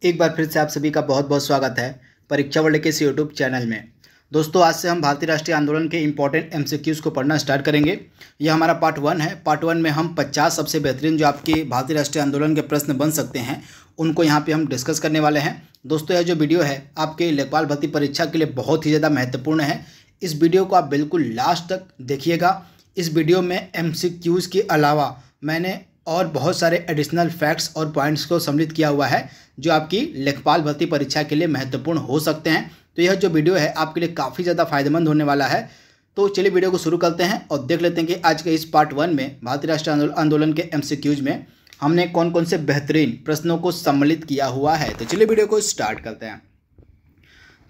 एक बार फिर से आप सभी का बहुत बहुत स्वागत है परीक्षा वर्ल्ड के इस यूट्यूब चैनल में। दोस्तों, आज से हम भारतीय राष्ट्रीय आंदोलन के इंपॉर्टेंट एमसीक्यूज़ को पढ़ना स्टार्ट करेंगे। यह हमारा पार्ट 1 है। पार्ट 1 में हम 50 सबसे बेहतरीन जो आपके भारतीय राष्ट्रीय आंदोलन के प्रश्न बन सकते हैं उनको यहाँ पे हम डिस्कस करने वाले हैं। दोस्तों, यह जो वीडियो है आपके लेखपाल भर्ती परीक्षा के लिए बहुत ही ज़्यादा महत्वपूर्ण है। इस वीडियो को आप बिल्कुल लास्ट तक देखिएगा। इस वीडियो में एमसीक्यूज़ के अलावा मैंने और बहुत सारे एडिशनल फैक्ट्स और पॉइंट्स को सम्मिलित किया हुआ है जो आपकी लेखपाल भर्ती परीक्षा के लिए महत्वपूर्ण हो सकते हैं। तो यह जो वीडियो है आपके लिए काफ़ी ज़्यादा फायदेमंद होने वाला है। तो चलिए वीडियो को शुरू करते हैं और देख लेते हैं कि आज के इस पार्ट 1 में भारतीय राष्ट्रीय आंदोलन के एमसीक्यूज में हमने कौन कौन से बेहतरीन प्रश्नों को सम्मिलित किया हुआ है। तो चलिए वीडियो को स्टार्ट करते हैं।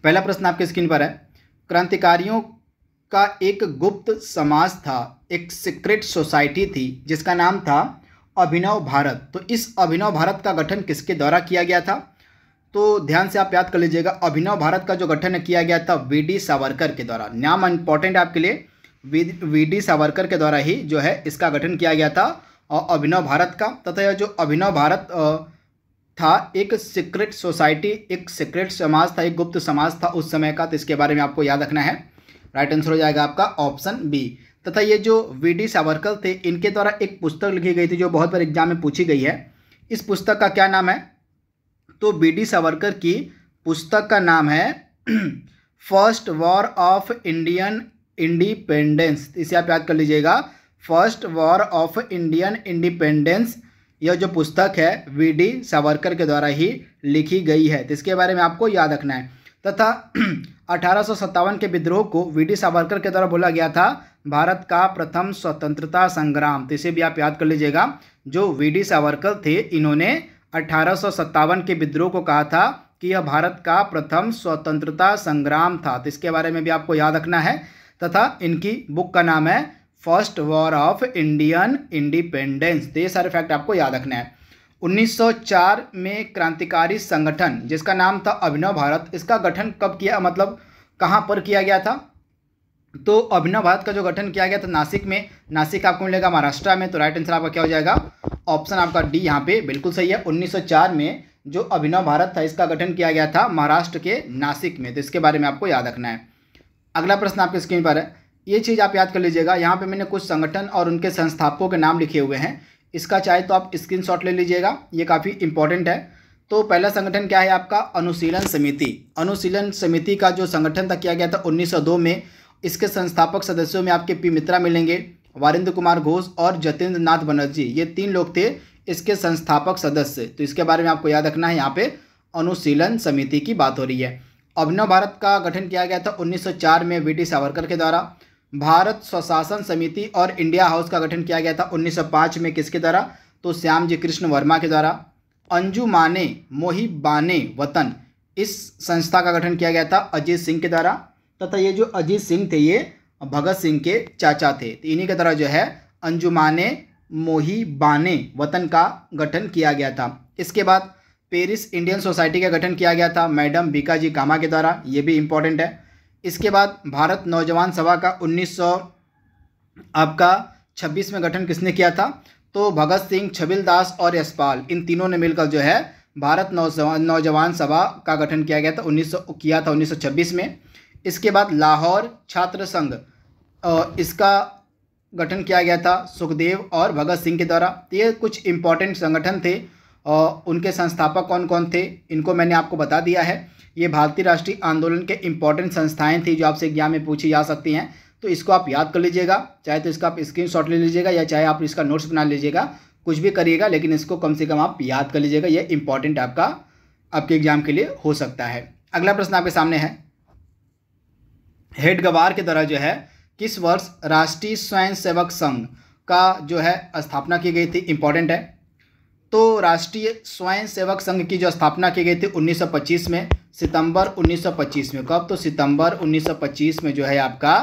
पहला प्रश्न आपके स्क्रीन पर है। क्रांतिकारियों का एक गुप्त समाज था, एक सीक्रेट सोसाइटी थी जिसका नाम था अभिनव भारत। तो इस अभिनव भारत का गठन किसके द्वारा किया गया था? तो ध्यान से आप याद कर लीजिएगा। अभिनव भारत का जो गठन किया गया था वी.डी. सावरकर के द्वारा। नाम इंपॉर्टेंट है आपके लिए। वी.डी. सावरकर के द्वारा ही जो है इसका गठन किया गया था अभिनव भारत का। तथा यह जो अभिनव भारत था एक सीक्रेट सोसाइटी, एक सीक्रेट समाज था, एक गुप्त समाज था उस समय का। तो इसके बारे में आपको याद रखना है। राइट आंसर हो जाएगा आपका ऑप्शन बी। तथा ये जो वी.डी. सावरकर थे इनके द्वारा एक पुस्तक लिखी गई थी जो बहुत बार एग्जाम में पूछी गई है। इस पुस्तक का क्या नाम है? तो वी.डी. सावरकर की पुस्तक का नाम है first war of Indian independence. इसे आप याद कर लीजिएगा, first war of Indian independence. यह जो पुस्तक है वी.डी. सावरकर के द्वारा ही लिखी गई है। तो इसके बारे में आपको याद रखना है। तथा 1857 के विद्रोह को वी.डी. सावरकर के द्वारा बोला गया था भारत का प्रथम स्वतंत्रता संग्राम। तो इसे भी आप याद कर लीजिएगा। जो वी.डी. सावरकर थे इन्होंने 1857 के विद्रोह को कहा था कि यह भारत का प्रथम स्वतंत्रता संग्राम था। तो इसके बारे में भी आपको याद रखना है। तथा इनकी बुक का नाम है first war of Indian independence. तो ये सारे फैक्ट आपको याद रखना है। 1904 में क्रांतिकारी संगठन जिसका नाम था अभिनव भारत, इसका गठन कब किया, मतलब कहाँ पर किया गया था? तो अभिनव भारत का जो गठन किया गया था नासिक में। नासिक आपको मिलेगा महाराष्ट्र में। तो राइट आंसर आपका क्या हो जाएगा? ऑप्शन आपका डी यहाँ पे बिल्कुल सही है। 1904 में जो अभिनव भारत था इसका गठन किया गया था महाराष्ट्र के नासिक में। तो इसके बारे में आपको याद रखना है। अगला प्रश्न आपके स्क्रीन पर है। ये चीज़ आप याद कर लीजिएगा। यहाँ पे मैंने कुछ संगठन और उनके संस्थापकों के नाम लिखे हुए हैं। इसका चाहे तो आप स्क्रीनशॉट ले लीजिएगा, ये काफ़ी इंपॉर्टेंट है। तो पहला संगठन क्या है आपका? अनुशीलन समिति। अनुशीलन समिति का जो संगठन था किया गया था 1902 में। इसके संस्थापक सदस्यों में आपके पी मित्रा मिलेंगे, वारिंद्र कुमार घोष और जतेंद्र नाथ बनर्जी। ये 3 लोग थे इसके संस्थापक सदस्य। तो इसके बारे में आपको याद रखना है। यहाँ पे अनुशीलन समिति की बात हो रही है। अभिनव भारत का गठन किया गया था 1904 में वी.डी. सावरकर के द्वारा। भारत स्वशासन समिति और इंडिया हाउस का गठन किया गया था 1905 में। किसके द्वारा? तो श्यामजी कृष्ण वर्मा के द्वारा। अंजुमाने मोहिबाने वतन, इस संस्था का गठन किया गया था अजीत सिंह के द्वारा। तथा ये जो अजीत सिंह थे ये भगत सिंह के चाचा थे। तो इन्हीं के द्वारा जो है अंजुमाने मोहिबाने वतन का गठन किया गया था। इसके बाद पेरिस इंडियन सोसाइटी का गठन किया गया था मैडम बीकाजी कामा के द्वारा। ये भी इम्पोर्टेंट है। इसके बाद भारत नौजवान सभा का 1926 में गठन किसने किया था? तो भगत सिंह, छबिलदास और यशपाल, इन तीनों ने मिलकर जो है भारत नौजवान सभा का गठन किया गया था 1926 में। इसके बाद लाहौर छात्र संघ, इसका गठन किया गया था सुखदेव और भगत सिंह के द्वारा। तो ये कुछ इंपॉर्टेंट संगठन थे और उनके संस्थापक कौन कौन थे इनको मैंने आपको बता दिया है। ये भारतीय राष्ट्रीय आंदोलन के इंपॉर्टेंट संस्थाएं थी जो आपसे एग्जाम में पूछी जा सकती हैं। तो इसको आप याद कर लीजिएगा। चाहे तो इसका आप स्क्रीनशॉट ले लीजिएगा या चाहे आप इसका नोट्स बना लीजिएगा, कुछ भी करिएगा, लेकिन इसको कम से कम आप याद कर लीजिएगा। ये इंपॉर्टेंट आपके एग्जाम के लिए हो सकता है। अगला प्रश्न आपके सामने है। हेडगवार के द्वारा जो है किस वर्ष राष्ट्रीय स्वयंसेवक संघ का जो है स्थापना की गई थी? इंपॉर्टेंट है। तो राष्ट्रीय स्वयंसेवक संघ की जो स्थापना की गई थी 1925 में, सितंबर 1925 में। कब? तो सितंबर 1925 में जो है आपका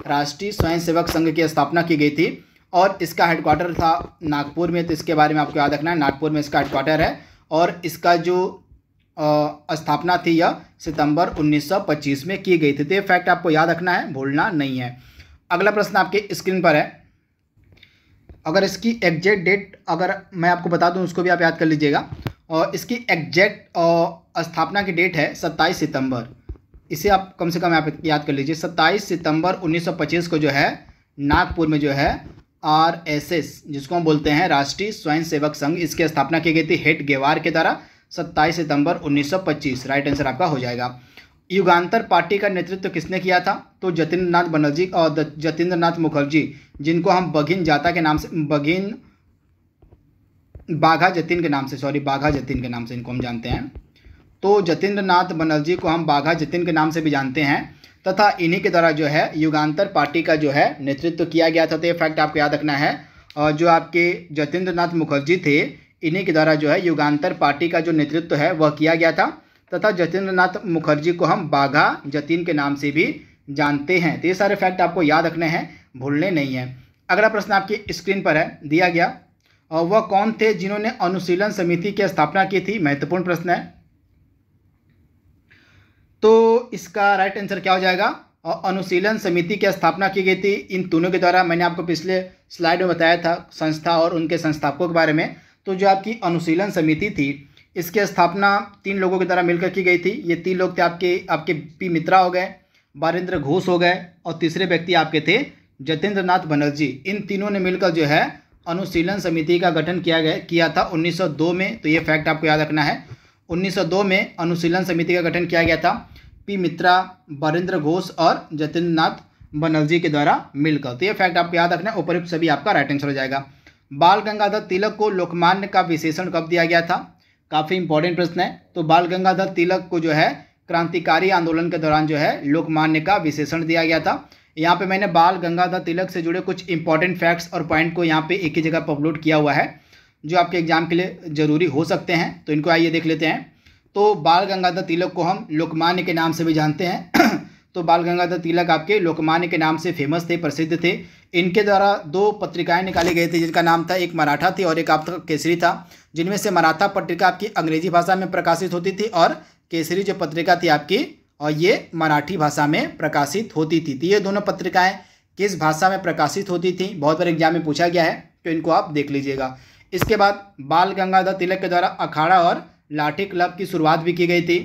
राष्ट्रीय स्वयंसेवक संघ की स्थापना की गई थी और इसका हेडक्वार्टर था नागपुर में। तो इसके बारे में आपको याद रखना है, नागपुर में इसका हेडक्वार्टर है और इसका जो स्थापना थी यह सितंबर 1925 में की गई थी। तो ये फैक्ट आपको याद रखना है, भूलना नहीं है। अगला प्रश्न आपके स्क्रीन पर है। अगर इसकी एग्जैक्ट डेट अगर मैं आपको बता दूं उसको भी आप याद कर लीजिएगा। और इसकी एग्जैक्ट स्थापना की डेट है 27 सितंबर। इसे आप कम से कम यहाँ पे याद कर लीजिए। 27 सितंबर 1925 को जो है नागपुर में जो है RSS, जिसको हम बोलते हैं राष्ट्रीय स्वयंसेवक संघ, इसकी स्थापना की गई थी हेट गेवार के द्वारा 27 सितंबर 1925। राइट आंसर आपका हो जाएगा। युगांतर पार्टी का नेतृत्व किसने किया था? तो जतीन्द्र नाथ बनर्जी और जतीन्द्र नाथ मुखर्जी, जिनको हम बघिन जाता के नाम से, बाघा जतीन के नाम से, बाघा जतीन के नाम से इनको हम जानते हैं। तो जतीन्द्र नाथ बनर्जी को हम बाघा जतीन के नाम से भी जानते हैं, तथा इन्हीं के द्वारा जो है युगांतर पार्टी का जो है नेतृत्व किया गया था। तो ये फैक्ट आपको याद रखना है। और जो आपके जतीन्द्र नाथ मुखर्जी थे, इन्हीं के द्वारा जो है युगांतर पार्टी का जो नेतृत्व है वह किया गया था, तथा जतीन्द्र नाथ मुखर्जी को हम बाघा जतीन के नाम से भी जानते हैं। तो ये सारे फैक्ट आपको याद रखने हैं, भूलने नहीं है। अगला प्रश्न आपकी स्क्रीन पर है, दिया गया, और वह कौन थे जिन्होंने अनुशीलन समिति की स्थापना की थी? महत्वपूर्ण प्रश्न है। तो इसका राइट आंसर क्या हो जाएगा? और अनुशीलन समिति की स्थापना की गई थी इन तीनों के द्वारा। मैंने आपको पिछले स्लाइड में बताया था संस्था और उनके संस्थापकों के बारे में। तो जो आपकी अनुशीलन समिति थी, इसकी स्थापना 3 लोगों के द्वारा मिलकर की गई थी। ये 3 लोग थे आपके पी मित्रा हो गए, बारेंद्र घोष हो गए, और तीसरे व्यक्ति आपके थे जतीन्द्र नाथ बनर्जी। इन तीनों ने मिलकर जो है अनुशीलन समिति का गठन किया था 1902 में। तो ये फैक्ट आपको याद रखना है। 1902 में अनुशीलन समिति का गठन किया गया था पी मित्रा, बारेंद्र घोष और जतीन्द्र नाथ बनर्जी के द्वारा मिलकर। तो ये फैक्ट आपको याद रखना है। उपयुक्त सभी आपका राइट आंसर हो जाएगा। बाल गंगाधर तिलक को लोकमान्य का विशेषण कब दिया गया था? काफ़ी इंपॉर्टेंट प्रश्न है। तो बाल गंगाधर तिलक को जो है क्रांतिकारी आंदोलन के दौरान जो है लोकमान्य का विशेषण दिया गया था। यहाँ पे मैंने बाल गंगाधर तिलक से जुड़े कुछ इंपॉर्टेंट फैक्ट्स और पॉइंट को यहाँ पे एक ही जगह पर अपलोड किया हुआ है, जो आपके एग्जाम के लिए ज़रूरी हो सकते हैं। तो इनको आइए देख लेते हैं। तो बाल गंगाधर तिलक को हम लोकमान्य के नाम से भी जानते हैं। तो बाल गंगाधर तिलक आपके लोकमान्य के नाम से फेमस थे, प्रसिद्ध थे। इनके द्वारा 2 पत्रिकाएं निकाली गई थी, जिनका नाम था, एक मराठा थी और एक आपका केसरी था। जिनमें से मराठा पत्रिका आपकी अंग्रेजी भाषा में प्रकाशित होती थी, और केसरी जो पत्रिका थी आपकी, और ये मराठी भाषा में प्रकाशित होती थी। तो ये दोनों पत्रिकाएं किस भाषा में प्रकाशित होती थी, बहुत बार एग्जाम में पूछा गया है, तो इनको आप देख लीजिएगा। इसके बाद बाल गंगाधर तिलक के द्वारा अखाड़ा और लाठी क्लब की शुरुआत भी की गई थी।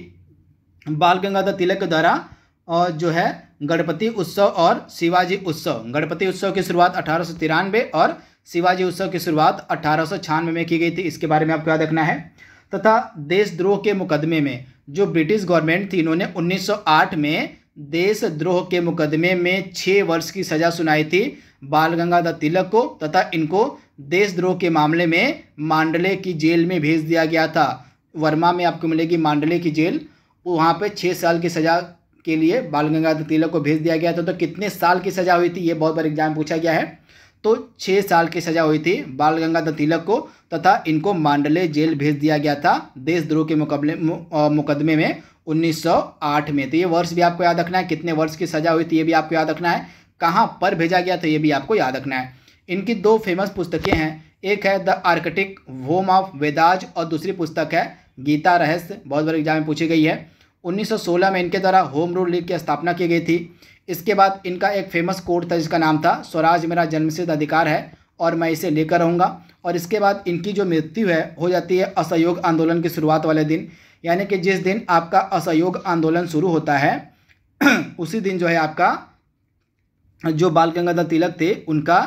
बाल गंगाधर तिलक के द्वारा और जो है गणपति उत्सव और शिवाजी उत्सव, गणपति उत्सव की शुरुआत 1893 और शिवाजी उत्सव की शुरुआत 1896 में की गई थी। इसके बारे में आपको याद रखना है। तथा देशद्रोह के मुकदमे में जो ब्रिटिश गवर्नमेंट थी, इन्होंने 1908 में देशद्रोह के मुकदमे में 6 वर्ष की सज़ा सुनाई थी बाल गंगाधर तिलक को, तथा इनको देशद्रोह के मामले में मांडले की जेल में भेज दिया गया था। वर्मा में आपको मिलेगी मांडले की जेल, वहाँ पे 6 साल की सज़ा के लिए बाल गंगाधर तिलक को भेज दिया गया था। तो कितने साल की सज़ा हुई थी, ये बहुत बार एग्जाम पूछा गया है। तो 6 साल की सज़ा हुई थी बाल गंगाधर तिलक को, तथा इनको मांडले जेल भेज दिया गया था देशद्रोह के मुकदमे में 1908 में। तो ये वर्ष भी आपको याद रखना है, कितने वर्ष की सज़ा हुई थी ये भी आपको याद रखना है, कहाँ पर भेजा गया था ये भी आपको याद रखना है। इनकी 2 फेमस पुस्तकें हैं, एक है the Arctic home of Vedas और दूसरी पुस्तक है गीता रहस्य, बहुत बार एग्जाम में पूछी गई है। 1916 में इनके द्वारा होम रूल लीग की स्थापना की गई थी। इसके बाद इनका एक फेमस कोट था जिसका नाम था स्वराज मेरा जन्मसिद्ध अधिकार है और मैं इसे लेकर रहूँगा। और इसके बाद इनकी जो मृत्यु है हो जाती है असहयोग आंदोलन की शुरुआत वाले दिन, यानी कि जिस दिन आपका असहयोग आंदोलन शुरू होता है उसी दिन जो है आपका जो बाल गंगाधर तिलक थे उनका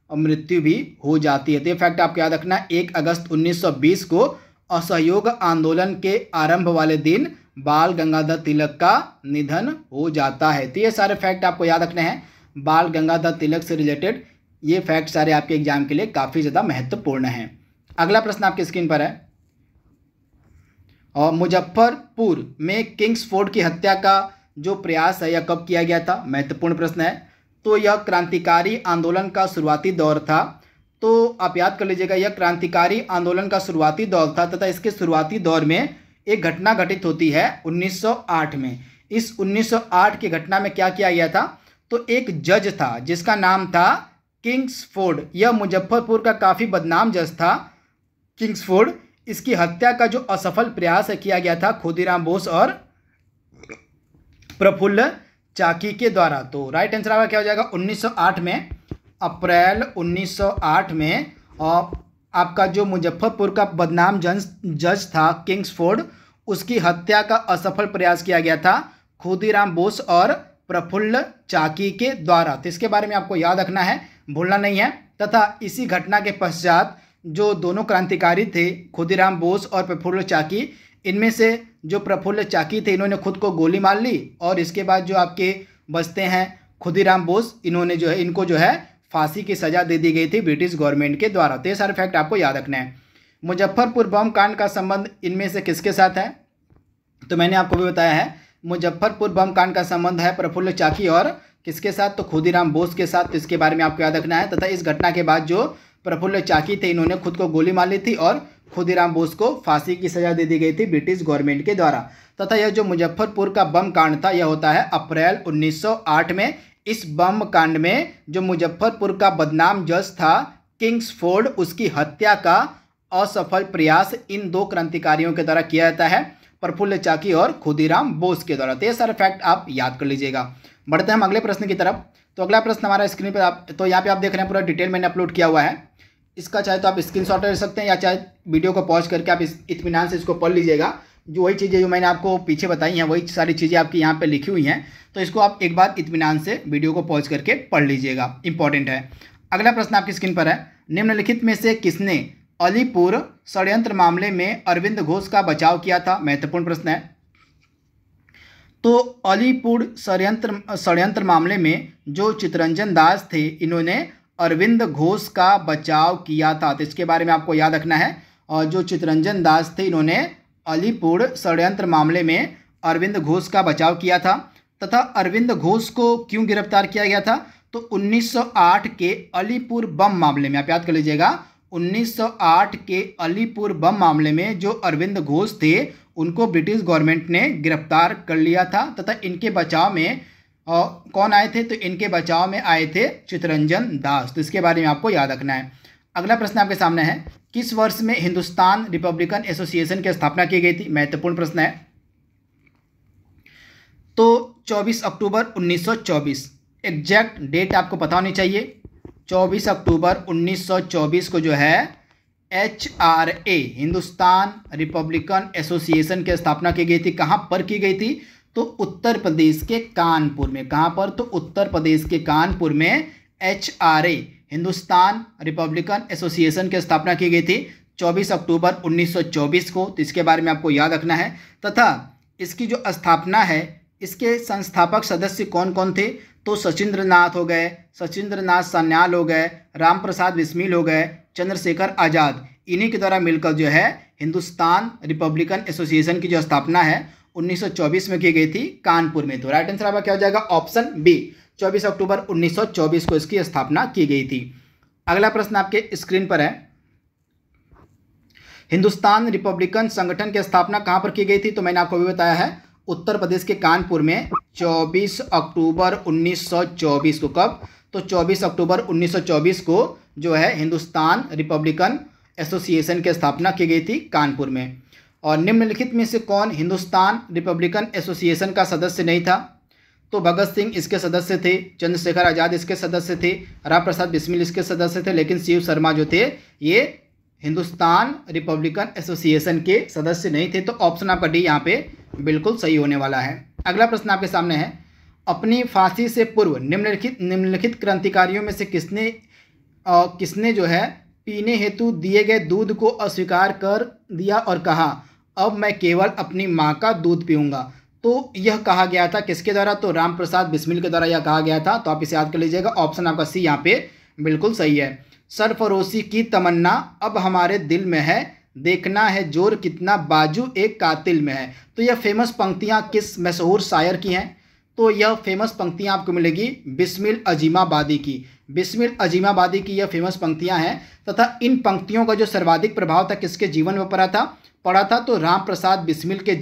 मृत्यु भी हो जाती है। तो ये फैक्ट आपको याद रखना, 1 अगस्त 1920 को असहयोग आंदोलन के आरंभ वाले दिन बाल गंगाधर तिलक का निधन हो जाता है। तो ये सारे फैक्ट आपको याद रखने हैं बाल गंगाधर तिलक से रिलेटेड। ये फैक्ट सारे आपके एग्जाम के लिए काफ़ी ज़्यादा महत्वपूर्ण हैं। अगला प्रश्न आपकी स्क्रीन पर है, और मुजफ्फरपुर में किंग्सफोर्ड की हत्या का जो प्रयास है यह कब किया गया था? महत्वपूर्ण प्रश्न है। तो यह क्रांतिकारी आंदोलन का शुरुआती दौर था। तो आप याद कर लीजिएगा, यह क्रांतिकारी आंदोलन का शुरुआती दौर था, तथा इसके शुरुआती दौर में एक घटना घटित होती है 1908 में। इस 1908 की घटना में क्या किया गया था? तो एक जज था जिसका नाम था किंग्सफोर्ड। यह मुजफ्फरपुर का काफ़ी बदनाम जज था किंग्सफोर्ड। इसकी हत्या का जो असफल प्रयास किया गया था खुदीराम बोस और प्रफुल्ल चाकी के द्वारा। तो राइट आंसर आपका क्या हो जाएगा? 1908 में, अप्रैल 1908 में। और आपका जो मुजफ्फरपुर का बदनाम जज था किंग्सफोर्ड, उसकी हत्या का असफल प्रयास किया गया था खुदीराम बोस और प्रफुल्ल चाकी के द्वारा। तो इसके बारे में आपको याद रखना है, भूलना नहीं है। तथा इसी घटना के पश्चात जो दोनों क्रांतिकारी थे खुदीराम बोस और प्रफुल्ल चाकी, इनमें से जो प्रफुल्ल चाकी थे इन्होंने खुद को गोली मार ली और इसके बाद जो आपके बचते हैं खुदीराम बोस, इन्होंने जो है इनको जो है फांसी की सज़ा दे दी गई थी ब्रिटिश गवर्नमेंट के द्वारा। तो ये सारे फैक्ट आपको याद रखना है। मुजफ्फरपुर बम कांड का संबंध इनमें से किसके साथ है? तो मैंने आपको भी बताया है, मुजफ्फरपुर बम कांड का संबंध है प्रफुल्ल चाकी और किसके साथ? तो खुदीराम बोस के साथ। तो इसके बारे में आपको याद रखना है। तथा इस घटना के बाद जो प्रफुल्ल चाकी थे इन्होंने खुद को गोली मार ली थी और खुदीराम बोस को फांसी की सजा दे दी गई थी ब्रिटिश गवर्नमेंट के द्वारा। तथा यह जो मुजफ्फरपुर का बम कांड था यह होता है अप्रैल 1908 में। इस बम कांड में जो मुजफ्फरपुर का बदनाम जज था किंग्सफोर्ड, उसकी हत्या का असफल प्रयास इन दो क्रांतिकारियों के द्वारा किया जाता है, प्रफुल्ल चाकी और खुदीराम बोस के द्वारा। तो ये सारे फैक्ट आप याद कर लीजिएगा। बढ़ते हैं हम अगले प्रश्न की तरफ। तो अगला प्रश्न हमारा स्क्रीन पर आप तो यहाँ पे आप देख रहे हैं पूरा डिटेल मैंने अपलोड किया हुआ है। इसका चाहे तो आप स्क्रीनशॉट ले सकते हैं या चाहे वीडियो को पॉज करके आप इत्मीनान से इसको पढ़ लीजिएगा। जो वही चीज़ें जो मैंने आपको पीछे बताई हैं वही सारी चीज़ें आपकी यहाँ पे लिखी हुई हैं, तो इसको आप एक बार इत्मीनान से वीडियो को पॉज करके पढ़ लीजिएगा, इंपॉर्टेंट है। अगला प्रश्न आपकी स्क्रीन पर है, निम्नलिखित में से किसने अलीपुर षड्यंत्र मामले में अरविंद घोष का बचाव किया था? महत्वपूर्ण प्रश्न है। तो अलीपुर षड्यंत्र मामले में जो चित्तरंजन दास थे इन्होंने अरविंद घोष का बचाव किया था। तो इसके बारे में आपको याद रखना है। और जो चित्तरंजन दास थे इन्होंने अलीपुर षड्यंत्र मामले में अरविंद घोष का बचाव किया था। तथा अरविंद घोष को क्यों गिरफ्तार किया गया था? तो 1908 के अलीपुर बम मामले में, आप याद कर लीजिएगा, 1908 के अलीपुर बम मामले में जो अरविंद घोष थे उनको ब्रिटिश गवर्नमेंट ने गिरफ्तार कर लिया था। तथा इनके बचाव में कौन आए थे? तो इनके बचाव में आए थे चित्तरंजन दास। तो इसके बारे में आपको याद रखना है। अगला प्रश्न आपके सामने है, किस वर्ष में हिंदुस्तान रिपब्लिकन एसोसिएशन की स्थापना की गई थी? महत्वपूर्ण प्रश्न है। तो 24 अक्टूबर 1924, एग्जैक्ट डेट आपको पता होनी चाहिए। 24 अक्टूबर 1924 को जो है HRA हिंदुस्तान रिपब्लिकन एसोसिएशन की स्थापना की गई थी। कहाँ पर की गई थी? तो उत्तर प्रदेश के कानपुर में। कहाँ पर? तो उत्तर प्रदेश के कानपुर में HRA हिंदुस्तान रिपब्लिकन एसोसिएशन की स्थापना की गई थी 24 अक्टूबर 1924 को। तो इसके बारे में आपको याद रखना है। तथा इसकी जो स्थापना है, इसके संस्थापक सदस्य कौन कौन थे? तो सचिंद्र नाथ हो गए, सचिंद्र नाथ सान्याल हो गए, राम प्रसाद बिस्मिल हो गए, चंद्रशेखर आज़ाद, इन्हीं के द्वारा मिलकर जो है हिंदुस्तान रिपब्लिकन एसोसिएशन की जो स्थापना है 1924 में की गई थी कानपुर में। तो राइट आंसर आपका क्या हो जाएगा? ऑप्शन बी, 24 अक्टूबर 1924 को इसकी स्थापना की गई थी। अगला प्रश्न आपके स्क्रीन पर है, हिंदुस्तान रिपब्लिकन संगठन की स्थापना कहाँ पर की गई थी? तो मैंने आपको भी बताया है, उत्तर प्रदेश के कानपुर में 24 अक्टूबर 1924 को। कब? तो 24 अक्टूबर 1924 को जो है हिंदुस्तान रिपब्लिकन एसोसिएशन की स्थापना की गई थी कानपुर में। और निम्नलिखित में से कौन हिंदुस्तान रिपब्लिकन एसोसिएशन का सदस्य नहीं था? तो भगत सिंह इसके सदस्य थे, चंद्रशेखर आज़ाद इसके सदस्य थे, राम प्रसाद बिस्मिल इसके सदस्य थे, लेकिन शिव शर्मा जो थे ये हिंदुस्तान रिपब्लिकन एसोसिएशन के सदस्य नहीं थे। तो ऑप्शन आपका डी यहाँ पे बिल्कुल सही होने वाला है। अगला प्रश्न आपके सामने है, अपनी फांसी से पूर्व निम्नलिखित क्रांतिकारियों में से किसने जो है पीने हेतु दिए गए दूध को अस्वीकार कर दिया और कहा अब मैं केवल अपनी माँ का दूध पीऊँगा? तो यह कहा गया था किसके द्वारा? तो राम प्रसाद बिस्मिल के द्वारा यह कहा गया था। तो आप इसे याद कर लीजिएगा, ऑप्शन आपका सी यहाँ पे बिल्कुल सही है। सरफरोशी की तमन्ना अब हमारे दिल में है, देखना है जोर कितना बाजू एक कातिल में है। तो यह फेमस पंक्तियाँ किस मशहूर शायर की हैं? तो यह फेमस पंक्तियाँ आपको मिलेगी बिस्मिल अजीमाबादी की। बिस्मिल अजीमाबादी की यह फेमस पंक्तियाँ हैं। तथा इन पंक्तियों का जो सर्वाधिक प्रभाव था किसके जीवन में पड़ा था? तो राम प्रसाद बिस्मिल के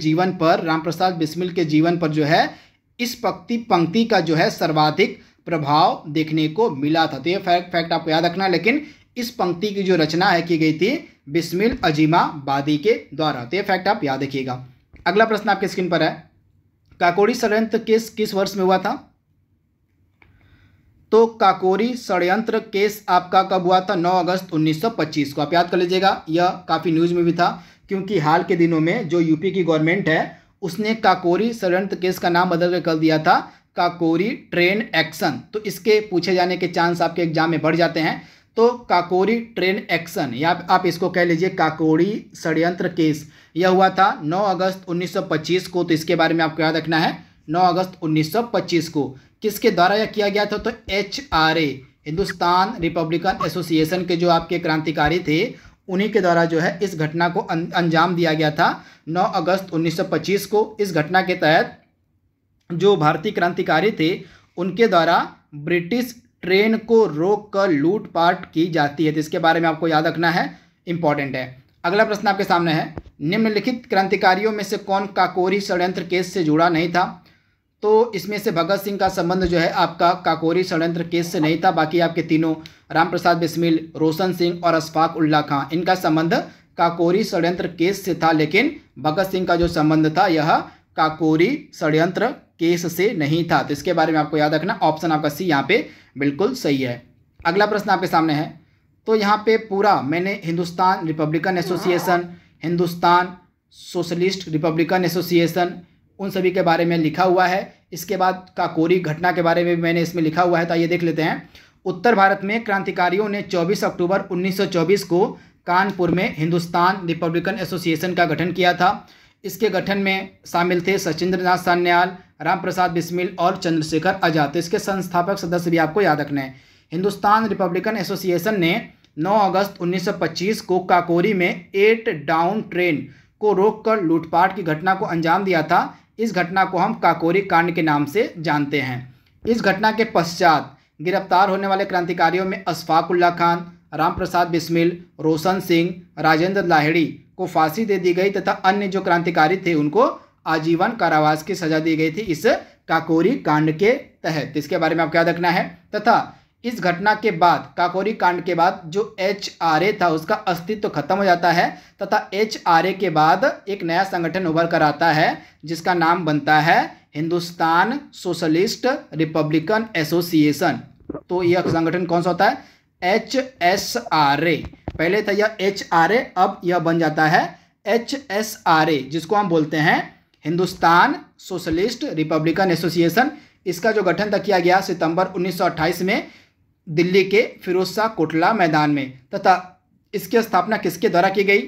जीवन पर जो है इस पंक्ति का जो है सर्वाधिक प्रभाव देखने को मिला था। तो ये फैक्ट आपको याद रखना है। लेकिन इस पंक्ति की जो रचना है की गई थी बिस्मिल अजीमाबादी के द्वारा। तो ये फैक्ट आप याद रखिएगा। अगला प्रश्न आपके स्क्रीन पर है, काकोरी षड्यंत्र किस वर्ष में हुआ था? तो काकोरी षड्यंत्र केस आपका कब हुआ था? 9 अगस्त 1925 को। आप याद कर लीजिएगा, यह काफ़ी न्यूज़ में भी था क्योंकि हाल के दिनों में जो यूपी की गवर्नमेंट है उसने काकोरी षड्यंत्र केस का नाम बदल कर दिया था काकोरी ट्रेन एक्शन। तो इसके पूछे जाने के चांस आपके एग्जाम में बढ़ जाते हैं। तो काकोरी ट्रेन एक्शन या आप इसको कह लीजिए काकोरी षड्यंत्र केस, यह हुआ था 9 अगस्त 1925 को। तो इसके बारे में आपको याद रखना है, 9 अगस्त 1925 को किसके द्वारा यह किया गया था? तो HRA, हिंदुस्तान रिपब्लिकन एसोसिएशन के जो आपके क्रांतिकारी थे उन्हीं के द्वारा जो है इस घटना को अंजाम दिया गया था 9 अगस्त 1925 को। इस घटना के तहत जो भारतीय क्रांतिकारी थे उनके द्वारा ब्रिटिश ट्रेन को रोक कर लूटपाट की जाती है। तो इसके बारे में आपको याद रखना है, इंपॉर्टेंट है। अगला प्रश्न आपके सामने है, निम्नलिखित क्रांतिकारियों में से कौन काकोरी षड्यंत्र केस से जुड़ा नहीं था? तो इसमें से भगत सिंह का संबंध जो है आपका काकोरी षड्यंत्र केस से नहीं था। बाकी आपके तीनों राम प्रसाद बिस्मिल, रोशन सिंह और अशफाक उल्ला खां, इनका संबंध काकोरी षड्यंत्र केस से था, लेकिन भगत सिंह का जो संबंध था यह काकोरी षड्यंत्र केस से नहीं था। तो इसके बारे में आपको याद रखना, ऑप्शन आपका सी यहाँ पे बिल्कुल सही है। अगला प्रश्न आपके सामने है, तो यहाँ पे पूरा मैंने Hindustan Republican association, Hindustan socialist Republican association, उन सभी के बारे में लिखा हुआ है। इसके बाद काकोरी घटना के बारे में भी मैंने इसमें लिखा हुआ है। तो ये देख लेते हैं। उत्तर भारत में क्रांतिकारियों ने 24 अक्टूबर 1924 को कानपुर में हिंदुस्तान रिपब्लिकन एसोसिएशन का गठन किया था। इसके गठन में शामिल थे सचिंद्र नाथ सान्याल, राम प्रसाद बिस्मिल और चंद्रशेखर आजाद। तो इसके संस्थापक सदस्य भी आपको याद रखना है। हिंदुस्तान रिपब्लिकन एसोसिएशन ने 9 अगस्त 1925 को काकोरी में 8 डाउन ट्रेन को रोककर लूटपाट की घटना को अंजाम दिया था। इस घटना को हम काकोरी कांड के नाम से जानते हैं। इस घटना के पश्चात गिरफ्तार होने वाले क्रांतिकारियों में अशफाक उल्ला खान, राम प्रसाद बिस्मिल, रोशन सिंह, राजेंद्र लाहिड़ी को फांसी दे दी गई तथा अन्य जो क्रांतिकारी थे उनको आजीवन कारावास की सजा दी गई थी इस काकोरी कांड के तहत। इसके बारे में आपको याद रखना है। तथा इस घटना के बाद, काकोरी कांड के बाद जो HRA था उसका अस्तित्व खत्म हो जाता है तथा HRA के बाद एक नया संगठन उभर कर आता है जिसका नाम बनता है हिंदुस्तान सोशलिस्ट रिपब्लिकन एसोसिएशन। तो यह संगठन कौन सा होता है? HSRA। पहले था यह HRA, अब यह बन जाता है HSRA, जिसको हम बोलते हैं हिंदुस्तान सोशलिस्ट रिपब्लिकन एसोसिएशन। इसका जो गठन था किया गया सितंबर 1928 में दिल्ली के फिरोजशाह कोटला मैदान में। तथा इसकी स्थापना किसके द्वारा की गई?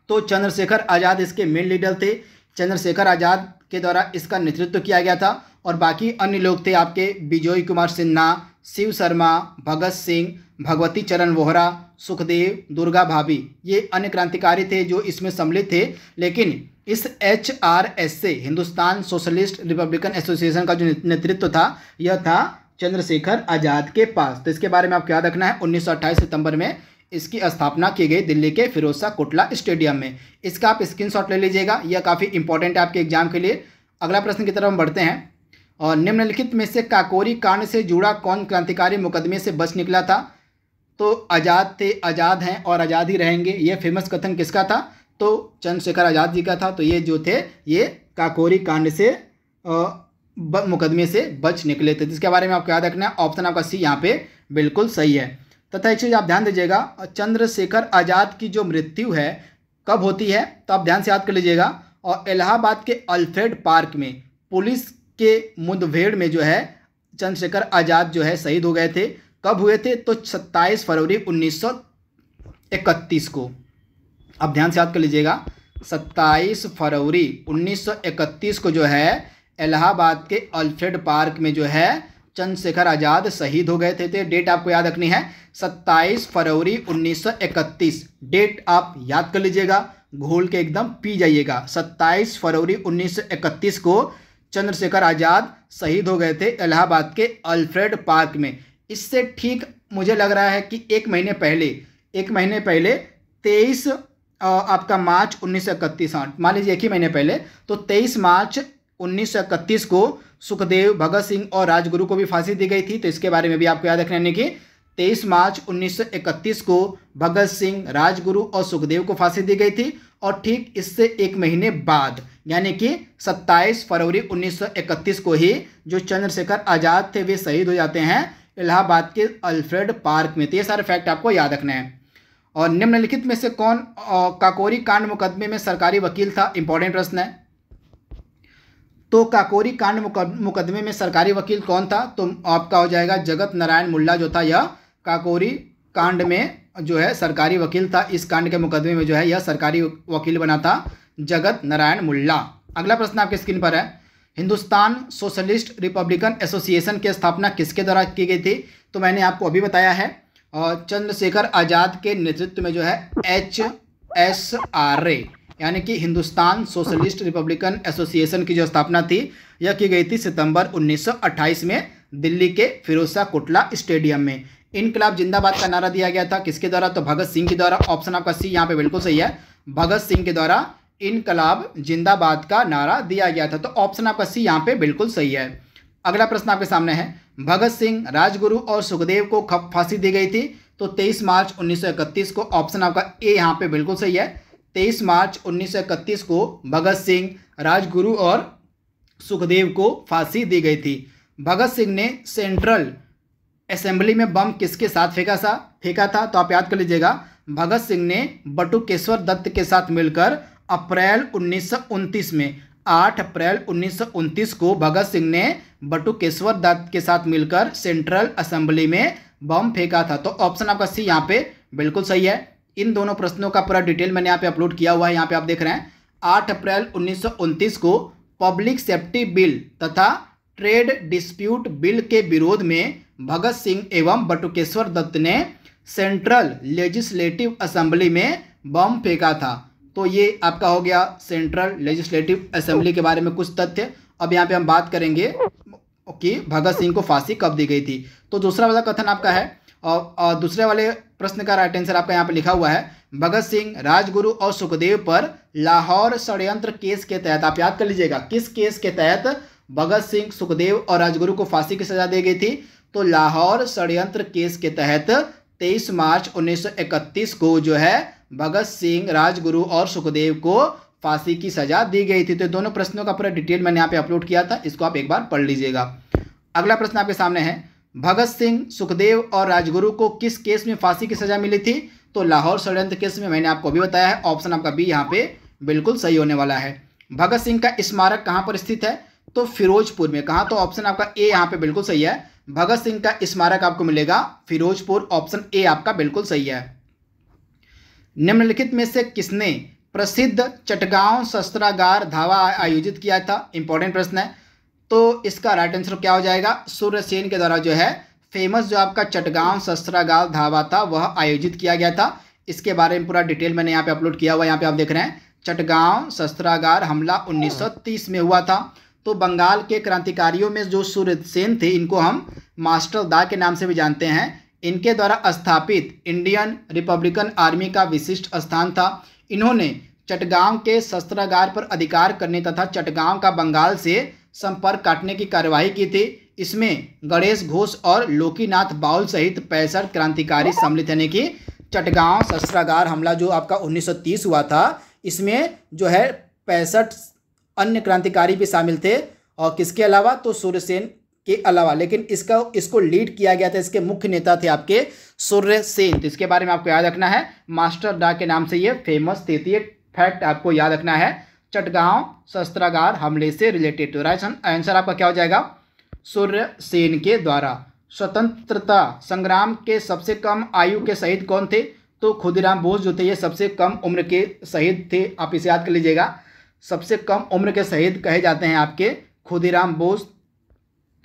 तो चंद्रशेखर आज़ाद इसके मेन लीडर थे। चंद्रशेखर आज़ाद के द्वारा इसका नेतृत्व किया गया था और बाकी अन्य लोग थे आपके बिजोई कुमार सिन्हा, शिव शर्मा, भगत सिंह, भगवती चरण वोहरा, सुखदेव, दुर्गा भाभी, ये अन्य क्रांतिकारी थे जो इसमें सम्मिलित थे। लेकिन इस HRS से, हिंदुस्तान सोशलिस्ट रिपब्लिकन एसोसिएशन का जो नेतृत्व था यह था चंद्रशेखर आज़ाद के पास। तो इसके बारे में आपको याद रखना है, 1928 सितंबर में इसकी स्थापना की गई दिल्ली के फिरोजशाह कोटला स्टेडियम में। इसका आप स्क्रीनशॉट ले लीजिएगा, यह काफ़ी इंपॉर्टेंट है आपके एग्जाम के लिए। अगला प्रश्न की तरफ हम बढ़ते हैं। और निम्नलिखित में से काकोरी कांड से जुड़ा कौन क्रांतिकारी मुकदमे से बच निकला था? तो आज़ाद थे, आज़ाद हैं और आज़ाद ही रहेंगे, यह फेमस कथन किसका था? तो चंद्रशेखर आज़ाद जी का था। तो ये जो थे ये काकोरी कांड से मुकदमे से बच निकले थे। इसके बारे में आपको याद रखना है, ऑप्शन आपका सी यहाँ पे बिल्कुल सही है। तथा एक चीज़ आप ध्यान दीजिएगा, चंद्रशेखर आज़ाद की जो मृत्यु है कब होती है? तो आप ध्यान से याद कर लीजिएगा। और इलाहाबाद के अल्फ्रेड पार्क में पुलिस के मुठभेड़ में जो है चंद्रशेखर आज़ाद जो है शहीद हो गए थे। कब हुए थे? तो 27 फरवरी 1931 को। अब ध्यान से याद कर लीजिएगा, 27 फरवरी 1931 को जो है इलाहाबाद के अल्फ्रेड पार्क में जो है चंद्रशेखर आज़ाद शहीद हो गए थे। तो डेट आपको याद रखनी है, 27 फरवरी 1931। डेट आप याद कर लीजिएगा, घोल के एकदम पी जाइएगा। 27 फरवरी 1931 को चंद्रशेखर आज़ाद शहीद हो गए थे इलाहाबाद के अल्फ्रेड पार्क में। इससे ठीक मुझे लग रहा है कि एक महीने पहले 23 आपका मार्च 1931, मान लीजिए एक ही महीने पहले, तो 23 मार्च 1931 को सुखदेव, भगत सिंह और राजगुरु को भी फांसी दी गई थी। तो इसके बारे में भी आपको याद रखना है कि 23 मार्च 1931 को भगत सिंह, राजगुरु और सुखदेव को फांसी दी गई थी। और ठीक इससे एक महीने बाद यानी कि 27 फरवरी 1931 को ही जो चंद्रशेखर आज़ाद थे वे शहीद हो जाते हैं इलाहाबाद के अल्फ्रेड पार्क में। तो ये सारे फैक्ट आपको याद रखना है। और निम्नलिखित में से कौन काकोरी कांड मुकदमे में सरकारी वकील था? इंपॉर्टेंट प्रश्न है। तो काकोरी कांड मुकदमे में सरकारी वकील कौन था? तो आपका हो जाएगा जगत नारायण मुल्ला जो था, यह काकोरी कांड में जो है सरकारी वकील था। इस कांड के मुकदमे में जो है यह सरकारी वकील बना था जगत नारायण मुल्ला। अगला प्रश्न आपके स्क्रीन पर है, हिंदुस्तान सोशलिस्ट रिपब्लिकन एसोसिएशन की स्थापना किसके द्वारा की गई थी? तो मैंने आपको अभी बताया है, और चंद्रशेखर आज़ाद के नेतृत्व में जो है HSRA यानी कि हिंदुस्तान सोशलिस्ट रिपब्लिकन एसोसिएशन की जो स्थापना थी यह की गई थी सितंबर 1928 में दिल्ली के फिरोजशाह कोटला स्टेडियम में। इनकलाब जिंदाबाद का नारा दिया गया था किसके द्वारा? तो भगत सिंह के द्वारा। ऑप्शन आपका सी यहाँ पे बिल्कुल सही है, भगत सिंह के द्वारा इनकलाब जिंदाबाद का नारा दिया गया था। तो ऑप्शन आपका सी यहाँ पे बिल्कुल सही है। अगला प्रश्न आपके सामने है, भगत सिंह, राजगुरु और सुखदेव को कब फांसी दी गई थी? तो 23 मार्च 1931 को। ऑप्शन आपका ए यहाँ पे बिल्कुल सही है, 23 मार्च 1931 को भगत सिंह, राजगुरु और सुखदेव को फांसी दी गई थी। भगत सिंह ने सेंट्रल असेंबली में बम किसके साथ फेंका था? तो आप याद कर लीजिएगा, भगत सिंह ने बटुकेश्वर दत्त के साथ मिलकर अप्रैल 1929 में 8 अप्रैल 1929 को भगत सिंह ने बटुकेश्वर दत्त के साथ मिलकर सेंट्रल असेंबली में बम फेंका था। तो ऑप्शन आपका सी यहाँ पे बिल्कुल सही है। इन दोनों प्रश्नों का पूरा डिटेल मैंने यहाँ पे अपलोड किया हुआ है, यहाँ पे आप देख रहे हैं। 8 अप्रैल 1929 को पब्लिक सेफ्टी बिल तथा ट्रेड डिस्प्यूट बिल के विरोध में भगत सिंह एवं बटुकेश्वर दत्त ने सेंट्रल लेजिस्लेटिव असेंबली में बम फेंका था। तो ये आपका हो गया सेंट्रल लेजिस्लेटिव असेंबली के बारे में कुछ तथ्य। अब यहाँ पे हम बात करेंगे कि भगत सिंह को फांसी कब दी गई थी। तो दूसरा वाला कथन आपका है, और दूसरे वाले प्रश्न का राइट आंसर आपका यहाँ पे लिखा हुआ है, भगत सिंह, राजगुरु और सुखदेव पर लाहौर षड्यंत्र केस के तहत। आप याद कर लीजिएगा किस केस के तहत भगत सिंह, सुखदेव और राजगुरु को फांसी की सजा दी गई थी? तो लाहौर षड्यंत्र केस के तहत 23 मार्च 1931 को जो है भगत सिंह, राजगुरु और सुखदेव को फांसी की सजा दी गई थी। तो दोनों प्रश्नों का पूरा डिटेल मैंने यहाँ पे अपलोड किया था, इसको आप एक बार पढ़ लीजिएगा। अगला प्रश्न आपके सामने है, भगत सिंह, सुखदेव और राजगुरु को किस केस में फांसी की सजा मिली थी? तो लाहौर षड्यंत्र केस में। मैंने आपको अभी बताया है, ऑप्शन आपका बी यहाँ पे बिल्कुल सही होने वाला है। भगत सिंह का स्मारक कहाँ पर स्थित है? तो फिरोजपुर में। कहाँ? तो ऑप्शन आपका ए यहाँ पे बिल्कुल सही है, भगत सिंह का स्मारक आपको मिलेगा फिरोजपुर। ऑप्शन ए आपका बिल्कुल सही है। निम्नलिखित में से किसने प्रसिद्ध चटगांव शस्त्रागार धावा आयोजित किया था? इंपॉर्टेंट प्रश्न है। तो इसका राइट आंसर क्या हो जाएगा? सूर्यसेन के द्वारा जो है फेमस जो आपका चटगांव शस्त्रागार धावा था वह आयोजित किया गया था। इसके बारे में पूरा डिटेल मैंने यहाँ पे अपलोड किया हुआ है, यहाँ पे आप देख रहे हैं। चटगांव शस्त्रागार हमला 1930 में हुआ था। तो बंगाल के क्रांतिकारियों में जो सूर्यसेन थे, इनको हम मास्टर दा के नाम से भी जानते हैं। इनके द्वारा स्थापित इंडियन रिपब्लिकन आर्मी का विशिष्ट स्थान था। इन्होंने चटगांव के शस्त्रागार पर अधिकार करने तथा चटगांव का बंगाल से संपर्क काटने की कार्यवाही की थी। इसमें गणेश घोष और लोकीनाथ बाउल सहित 65 क्रांतिकारी सम्मिलित, यानी कि चटगांव शस्त्रागार हमला जो आपका 1930 हुआ था, इसमें जो है 65 अन्य क्रांतिकारी भी शामिल थे। और किसके अलावा? तो सूर्यसेन के अलावा। लेकिन इसको लीड किया गया था, इसके मुख्य नेता थे आपके सूर्यसेन। तो इसके बारे में आपको याद रखना है, मास्टर डा के नाम से ये फेमस थे। ये फैक्ट आपको याद रखना है, चटगांव शस्त्रागार हमले से रिलेटेड। तो राइट आंसर आपका क्या हो जाएगा? सूर्यसेन के द्वारा। स्वतंत्रता संग्राम के सबसे कम आयु के शहीद कौन थे? तो खुदीराम बोस जो थे, ये सबसे कम उम्र के शहीद थे। आप इसे याद कर लीजिएगा, सबसे कम उम्र के शहीद कहे जाते हैं आपके खुदीराम बोस।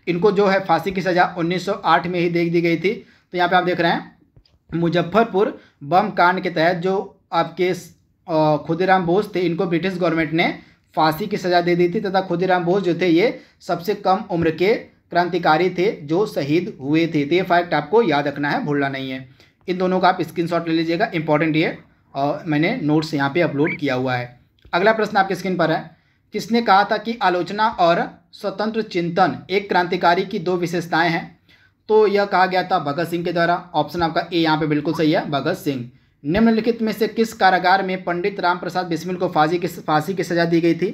इनको जो है फांसी की सजा 1908 में ही दे दी गई थी। तो यहाँ पे आप देख रहे हैं मुजफ्फरपुर बम कांड के तहत जो आपके खुदीराम बोस थे, इनको ब्रिटिश गवर्नमेंट ने फांसी की सजा दे दी थी। तथा खुदीराम बोस जो थे ये सबसे कम उम्र के क्रांतिकारी थे जो शहीद हुए थे। तो ये फैक्ट आपको याद रखना है, भूलना नहीं है। इन दोनों का आप स्क्रीनशॉट ले लीजिएगा, इंपॉर्टेंट ये, और मैंने नोट्स यहाँ पे अपलोड किया हुआ है। अगला प्रश्न आपके स्क्रीन पर है, किसने कहा था कि आलोचना और स्वतंत्र चिंतन एक क्रांतिकारी की दो विशेषताएं हैं? तो यह कहा गया था भगत सिंह के द्वारा। ऑप्शन आपका ए यहाँ पे बिल्कुल सही है, भगत सिंह। निम्नलिखित में से किस कारागार में पंडित राम प्रसाद बिस्मिल को फांसी की सजा दी गई थी?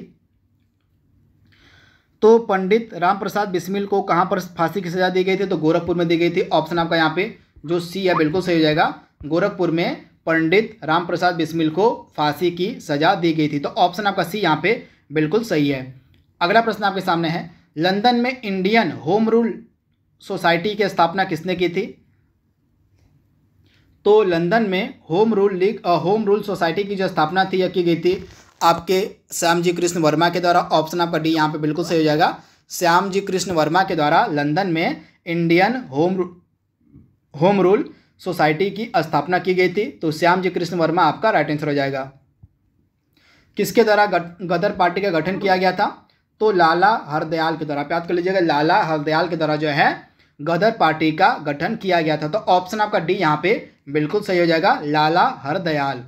तो पंडित राम प्रसाद बिस्मिल को कहाँ पर फांसी की सजा दी गई थी? तो गोरखपुर में दी गई थी। ऑप्शन आपका यहाँ पे जो सी है बिल्कुल सही हो जाएगा। गोरखपुर में पंडित राम प्रसाद बिस्मिल को फांसी की सजा दी गई थी। तो ऑप्शन आपका सी यहाँ पे बिल्कुल सही है। अगला प्रश्न आपके सामने है, लंदन में इंडियन होम रूल सोसाइटी की स्थापना किसने की थी? तो लंदन में होम रूल सोसाइटी की जो स्थापना थी यह की गई थी आपके श्यामजी कृष्ण वर्मा के द्वारा। ऑप्शन आपका डी यहाँ पे बिल्कुल सही हो जाएगा। श्यामजी कृष्ण वर्मा के द्वारा लंदन में इंडियन होम रूल सोसाइटी की स्थापना की गई थी। तो श्यामजी कृष्ण वर्मा आपका राइट आंसर हो जाएगा। किसके द्वारा गदर पार्टी का गठन किया गया था? तो लाला हरदयाल के द्वारा। याद कर लीजिएगा, लाला हरदयाल के द्वारा जो है गदर पार्टी का गठन किया गया था। तो ऑप्शन आपका डी यहाँ पे बिल्कुल सही हो जाएगा, लाला हरदयाल।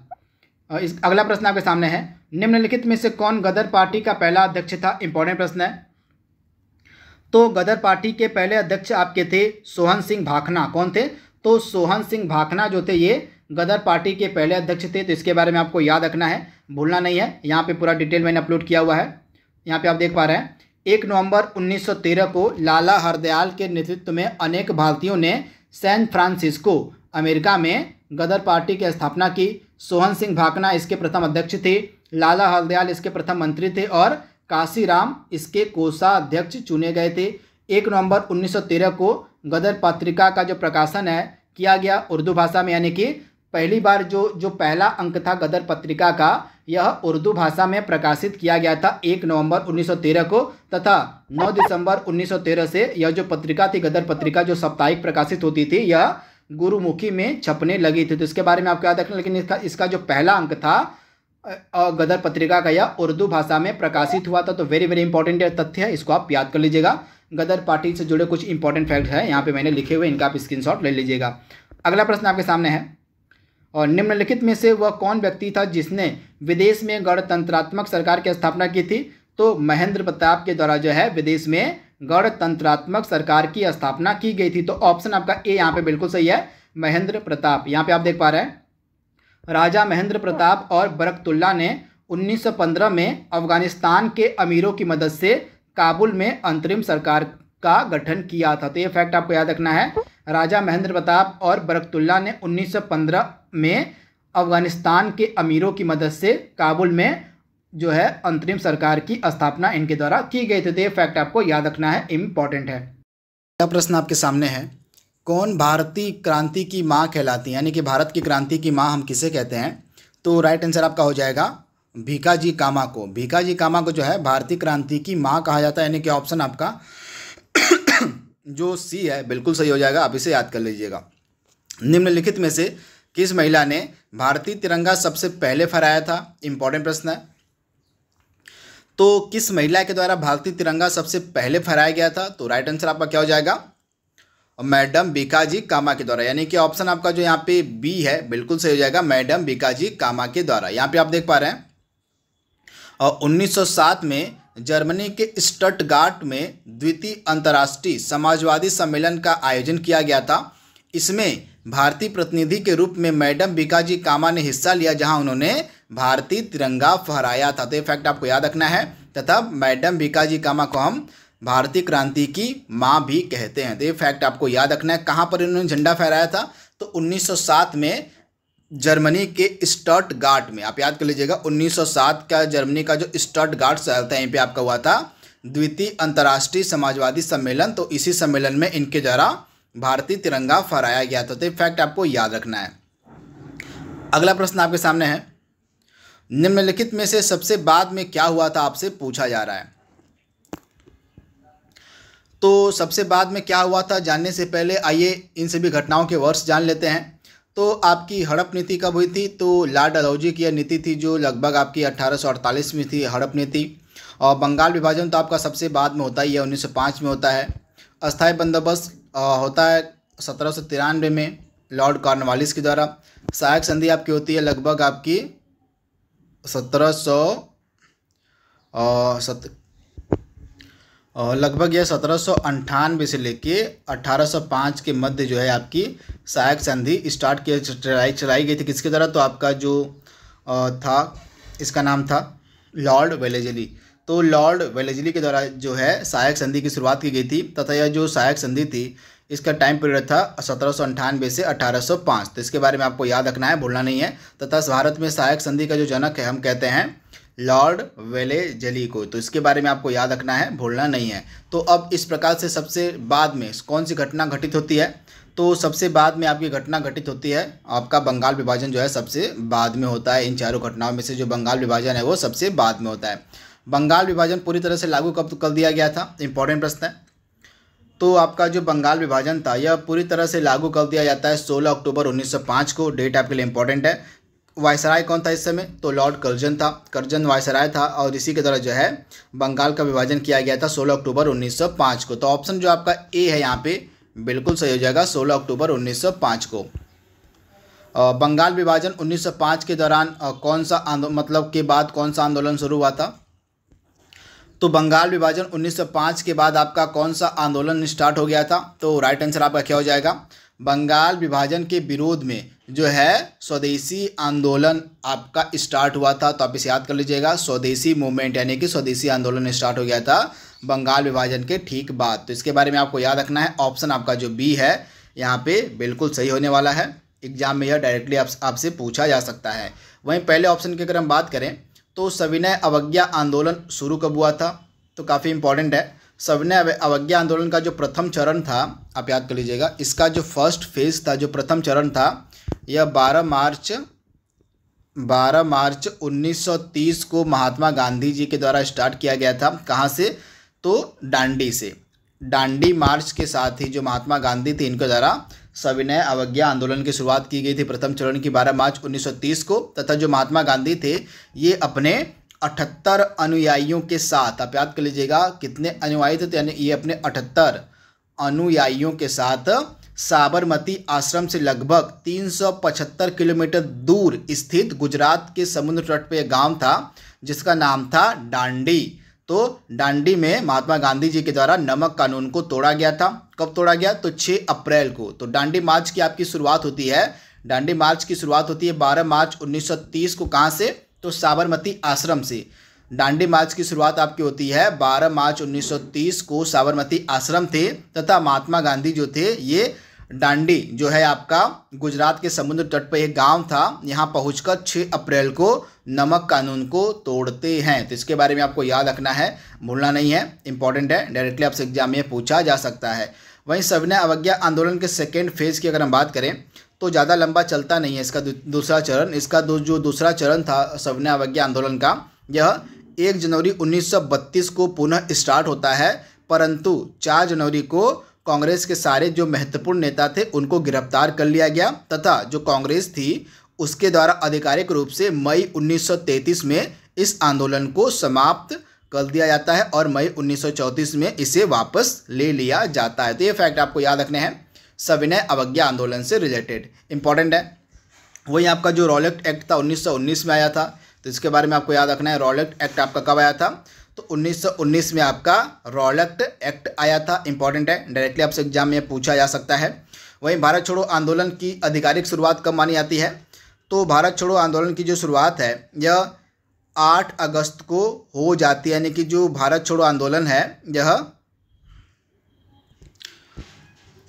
अगला प्रश्न आपके सामने है, निम्नलिखित में से कौन गदर पार्टी का पहला अध्यक्ष था? इंपॉर्टेंट प्रश्न है। तो गदर पार्टी के पहले अध्यक्ष आपके थे सोहन सिंह भाखना। कौन थे? तो सोहन सिंह भाखना जो थे ये गदर पार्टी के पहले अध्यक्ष थे। तो इसके बारे में आपको याद रखना है, भूलना नहीं है। यहाँ पे पूरा डिटेल मैंने अपलोड किया हुआ है, यहाँ पे आप देख पा रहे हैं। 1 नवंबर 1913 को लाला हरदयाल के नेतृत्व में अनेक भारतीयों ने सैन फ्रांसिस्को अमेरिका में गदर पार्टी की स्थापना की। सोहन सिंह भाखना इसके प्रथम अध्यक्ष थे, लाला हरदयाल इसके प्रथम मंत्री थे और काशीराम इसके कोषाध्यक्ष चुने गए थे। 1 नवंबर 1913 को गदर पत्रिका का जो प्रकाशन है किया गया उर्दू भाषा में, यानी कि पहली बार जो पहला अंक था गदर पत्रिका का यह उर्दू भाषा में प्रकाशित किया गया था 1 नवंबर 1913 को, तथा 9 दिसंबर 1913 से यह जो पत्रिका थी गदर पत्रिका जो साप्ताहिक प्रकाशित होती थी यह गुरुमुखी में छपने लगी थी। तो इसके बारे में आपको याद रखना। लेकिन इसका जो पहला अंक था गदर पत्रिका का यह उर्दू भाषा में प्रकाशित हुआ था। तो वेरी वेरी इंपॉर्टेंट तथ्य है, इसको आप याद कर लीजिएगा। गदर पार्टी से जुड़े कुछ इंपॉर्टेंट फैक्ट है यहाँ पे मैंने लिखे हुए, इनका आप स्क्रीनशॉट ले लीजिएगा। अगला प्रश्न आपके सामने है, और निम्नलिखित में से वह कौन व्यक्ति था जिसने विदेश में गणतंत्रात्मक सरकार की स्थापना की थी? तो महेंद्र प्रताप के द्वारा जो है विदेश में गणतंत्रात्मक सरकार की स्थापना की गई थी। तो ऑप्शन आपका ए यहाँ पे बिल्कुल सही है, महेंद्र प्रताप। यहाँ पे आप देख पा रहे हैं, राजा महेंद्र प्रताप और बरकतुल्ला ने 1915 में अफगानिस्तान के अमीरों की मदद से काबुल में अंतरिम सरकार का गठन किया था। तो ये फैक्ट आपको याद रखना है। राजा महेंद्र प्रताप और बरकतुल्ला ने 1915 में अफगानिस्तान के अमीरों की मदद से काबुल में जो है अंतरिम सरकार की स्थापना इनके द्वारा की गई थी। तो ये फैक्ट आपको याद रखना है, इम्पॉर्टेंट है। अगला प्रश्न आपके सामने है, कौन भारतीय क्रांति की माँ कहलाती है? यानी कि भारत की क्रांति की माँ हम किसे कहते हैं? तो राइट आंसर आपका हो जाएगा भीकाजी कामा को। भीकाजी कामा को जो है भारतीय क्रांति की माँ कहा जाता है, यानी कि ऑप्शन आपका जो सी है बिल्कुल सही हो जाएगा। आप इसे याद कर लीजिएगा। निम्नलिखित में से किस महिला ने भारतीय तिरंगा सबसे पहले फहराया था? इंपॉर्टेंट प्रश्न है। तो किस महिला के द्वारा भारतीय तिरंगा सबसे पहले फहराया गया था? तो राइट आंसर आपका क्या हो जाएगा? मैडम भीकाजी कामा के द्वारा, यानी कि ऑप्शन आपका जो यहाँ पे बी है बिल्कुल सही हो जाएगा, मैडम भीकाजी कामा के द्वारा। यहाँ पे आप देख पा रहे हैं, और 1907 में जर्मनी के स्टटगार्ट में द्वितीय अंतर्राष्ट्रीय समाजवादी सम्मेलन का आयोजन किया गया था। इसमें भारतीय प्रतिनिधि के रूप में मैडम भीकाजी कामा ने हिस्सा लिया, जहां उन्होंने भारतीय तिरंगा फहराया था। तो ये फैक्ट आपको याद रखना है, तथा मैडम भीकाजी कामा को हम भारतीय क्रांति की माँ भी कहते हैं। तो ये फैक्ट आपको याद रखना है। कहाँ पर इन्होंने झंडा फहराया था? तो 1907 में जर्मनी के स्टटगार्ट में। आप याद कर लीजिएगा, 1907 का जर्मनी का जो स्टटगार्ट शहर था यहीं पे आपका हुआ था द्वितीय अंतर्राष्ट्रीय समाजवादी सम्मेलन। तो इसी सम्मेलन में इनके द्वारा भारतीय तिरंगा फहराया गया था। तो ये फैक्ट आपको याद रखना है। अगला प्रश्न आपके सामने है, निम्नलिखित में से सबसे बाद में क्या हुआ था आपसे पूछा जा रहा है। तो सबसे बाद में क्या हुआ था जानने से पहले आइए इन सभी घटनाओं के वर्ष जान लेते हैं। तो आपकी हड़प नीति कब हुई थी? तो लॉर्ड डलहौजी की यह नीति थी जो लगभग आपकी 1848 में थी, हड़प नीति। और बंगाल विभाजन तो आपका सबसे बाद में होता ही है, 1905 में होता है। अस्थायी बंदोबस्त होता है 1793 में लॉर्ड कॉर्नवालिस के द्वारा। सहायक संधि आपकी होती है लगभग आपकी 1798 से लेके 1805 के मध्य जो है आपकी सहायक संधि स्टार्ट की चलाई गई थी। किसके द्वारा? तो आपका जो था इसका नाम था लॉर्ड वेलेजली। तो लॉर्ड वेलेस्ली के द्वारा जो है सहायक संधि की शुरुआत की गई थी तथा यह जो सहायक संधि थी इसका टाइम पीरियड था 1798 से 1805। तो इसके बारे में आपको याद रखना है, भूलना नहीं है। तथा भारत में सहायक संधि का जो जनक है हम कहते हैं लॉर्ड वेलेस्ली को। तो इसके बारे में आपको याद रखना है, भूलना नहीं है। तो अब इस प्रकार से सबसे बाद में कौन सी घटना घटित होती है? तो सबसे बाद में आपकी घटना घटित होती है आपका बंगाल विभाजन जो है सबसे बाद में होता है। इन चारों घटनाओं में से जो बंगाल विभाजन है वो सबसे बाद में होता है। बंगाल विभाजन पूरी तरह से लागू कब कर दिया गया था? इंपॉर्टेंट प्रश्न है। तो आपका जो बंगाल विभाजन था यह पूरी तरह से लागू कर दिया जाता है 16 अक्टूबर 1905 को। डेट आपके लिए इंपॉर्टेंट है। वायसराय कौन था इस समय? तो लॉर्ड कर्जन था, कर्जन वायसराय था और इसी के द्वारा जो है बंगाल का विभाजन किया गया था 16 अक्टूबर 1905 को। तो ऑप्शन जो आपका ए है यहाँ पे बिल्कुल सही हो जाएगा, 16 अक्टूबर 1905 को। बंगाल विभाजन 1905 के दौरान कौन सा आंदोलन मतलब के बाद कौन सा आंदोलन शुरू हुआ था? तो बंगाल विभाजन 1905 के बाद आपका कौन सा आंदोलन स्टार्ट हो गया था? तो राइट आंसर आपका क्या हो जाएगा? बंगाल विभाजन के विरोध में जो है स्वदेशी आंदोलन आपका स्टार्ट हुआ था। तो आप इसे याद कर लीजिएगा, स्वदेशी मूवमेंट यानी कि स्वदेशी आंदोलन स्टार्ट हो गया था बंगाल विभाजन के ठीक बाद। तो इसके बारे में आपको याद रखना है। ऑप्शन आपका जो बी है यहाँ पे बिल्कुल सही होने वाला है। एग्जाम में यह डायरेक्टली आपसे पूछा जा सकता है। वहीं पहले ऑप्शन की अगर हम बात करें तो सविनय अवज्ञा आंदोलन शुरू कब हुआ था? तो काफ़ी इंपॉर्टेंट है। सविनय अवज्ञा आंदोलन का जो प्रथम चरण था आप याद कर लीजिएगा, इसका जो फर्स्ट फेज था, जो प्रथम चरण था, यह 12 मार्च 1930 को महात्मा गांधी जी के द्वारा स्टार्ट किया गया था। कहाँ से? तो दांडी से। दांडी मार्च के साथ ही जो महात्मा गांधी थे इनके द्वारा सविनय अवज्ञा आंदोलन की शुरुआत की गई थी प्रथम चरण की 12 मार्च 1930 को। तथा जो महात्मा गांधी थे ये अपने 78 अनुयायियों के साथ, आप याद कर लीजिएगा कितने अनुयायी थे, तो यानी ये अपने 78 अनुयायियों के साथ साबरमती आश्रम से लगभग 375 किलोमीटर दूर स्थित गुजरात के समुद्र तट पे एक गांव था जिसका नाम था दांडी। तो दांडी में महात्मा गांधी जी के द्वारा नमक कानून को तोड़ा गया था। कब तोड़ा गया? तो 6 अप्रैल को। तो दांडी मार्च की आपकी शुरुआत होती है, दांडी मार्च की शुरुआत होती है 12 मार्च 1930 को। कहाँ से? तो साबरमती आश्रम से। दांडी मार्च की शुरुआत आपकी होती है 12 मार्च 1930 को, साबरमती आश्रम थे। तथा महात्मा गांधी जो थे ये दांडी जो है आपका गुजरात के समुद्र तट पर एक गांव था, यहाँ पहुंचकर 6 अप्रैल को नमक कानून को तोड़ते हैं। तो इसके बारे में आपको याद रखना है, भूलना नहीं है, इंपॉर्टेंट है, डायरेक्टली आपसे एग्जाम में पूछा जा सकता है। वहीं सविनय अवज्ञा आंदोलन के सेकेंड फेज की अगर हम बात करें तो ज़्यादा लंबा चलता नहीं है इसका दूसरा चरण। इसका जो दूसरा चरण था सविनय अवज्ञा आंदोलन का, यह 1 जनवरी 1932 को पुनः स्टार्ट होता है, परंतु 4 जनवरी को कांग्रेस के सारे जो महत्वपूर्ण नेता थे उनको गिरफ्तार कर लिया गया तथा जो कांग्रेस थी उसके द्वारा आधिकारिक रूप से मई 1933 में इस आंदोलन को समाप्त कर दिया जाता है और मई 1934 में इसे वापस ले लिया जाता है। तो ये फैक्ट आपको याद रखने हैं सविनय अवज्ञा आंदोलन से रिलेटेड, इंपॉर्टेंट है। वही आपका जो रॉलेट एक्ट था 1919 में आया था, तो इसके बारे में आपको याद रखना है। रॉलेट एक्ट आपका कब आया था? तो 1919 में आपका रॉलेट एक्ट आया था, इंपॉर्टेंट है, डायरेक्टली आपसे एग्जाम में पूछा जा सकता है। वहीं भारत छोड़ो आंदोलन की आधिकारिक शुरुआत कब मानी जाती है? तो भारत छोड़ो आंदोलन की जो शुरुआत है यह 8 अगस्त को हो जाती है, यानी कि जो भारत छोड़ो आंदोलन है यह,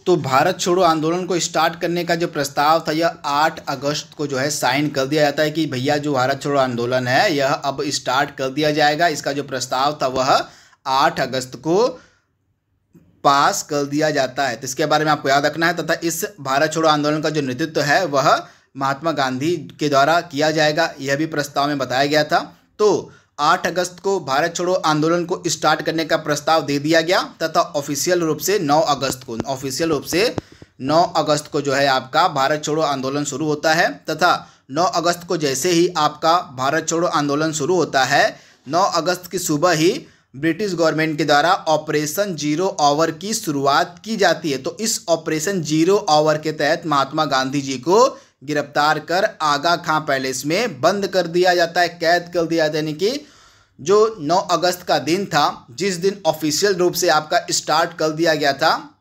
तो भारत छोड़ो आंदोलन को स्टार्ट करने का जो प्रस्ताव था यह 8 अगस्त को जो है साइन कर दिया जाता है कि भैया जो भारत छोड़ो आंदोलन है यह अब स्टार्ट कर दिया जाएगा। इसका जो प्रस्ताव था वह 8 अगस्त को पास कर दिया जाता है। तो इसके बारे में आपको याद रखना है। तथा इस भारत छोड़ो आंदोलन का जो नेतृत्व है वह महात्मा गांधी के द्वारा किया जाएगा, यह भी प्रस्ताव में बताया गया था। तो 8 अगस्त को भारत छोड़ो आंदोलन को स्टार्ट करने का प्रस्ताव दे दिया गया तथा ऑफिशियल रूप से 9 अगस्त को जो है आपका भारत छोड़ो आंदोलन शुरू होता है। तथा 9 अगस्त को जैसे ही आपका भारत छोड़ो आंदोलन शुरू होता है, 9 अगस्त की सुबह ही ब्रिटिश गवर्नमेंट के द्वारा ऑपरेशन जीरो आवर की शुरुआत की जाती है। तो इस ऑपरेशन जीरो आवर के तहत महात्मा गांधी जी को गिरफ्तार कर आगा खां पैलेस में बंद कर दिया जाता है, कैद कर दिया जाता है। यानी कि जो 9 अगस्त का दिन था, जिस दिन ऑफिशियल रूप से आपका स्टार्ट कर दिया गया था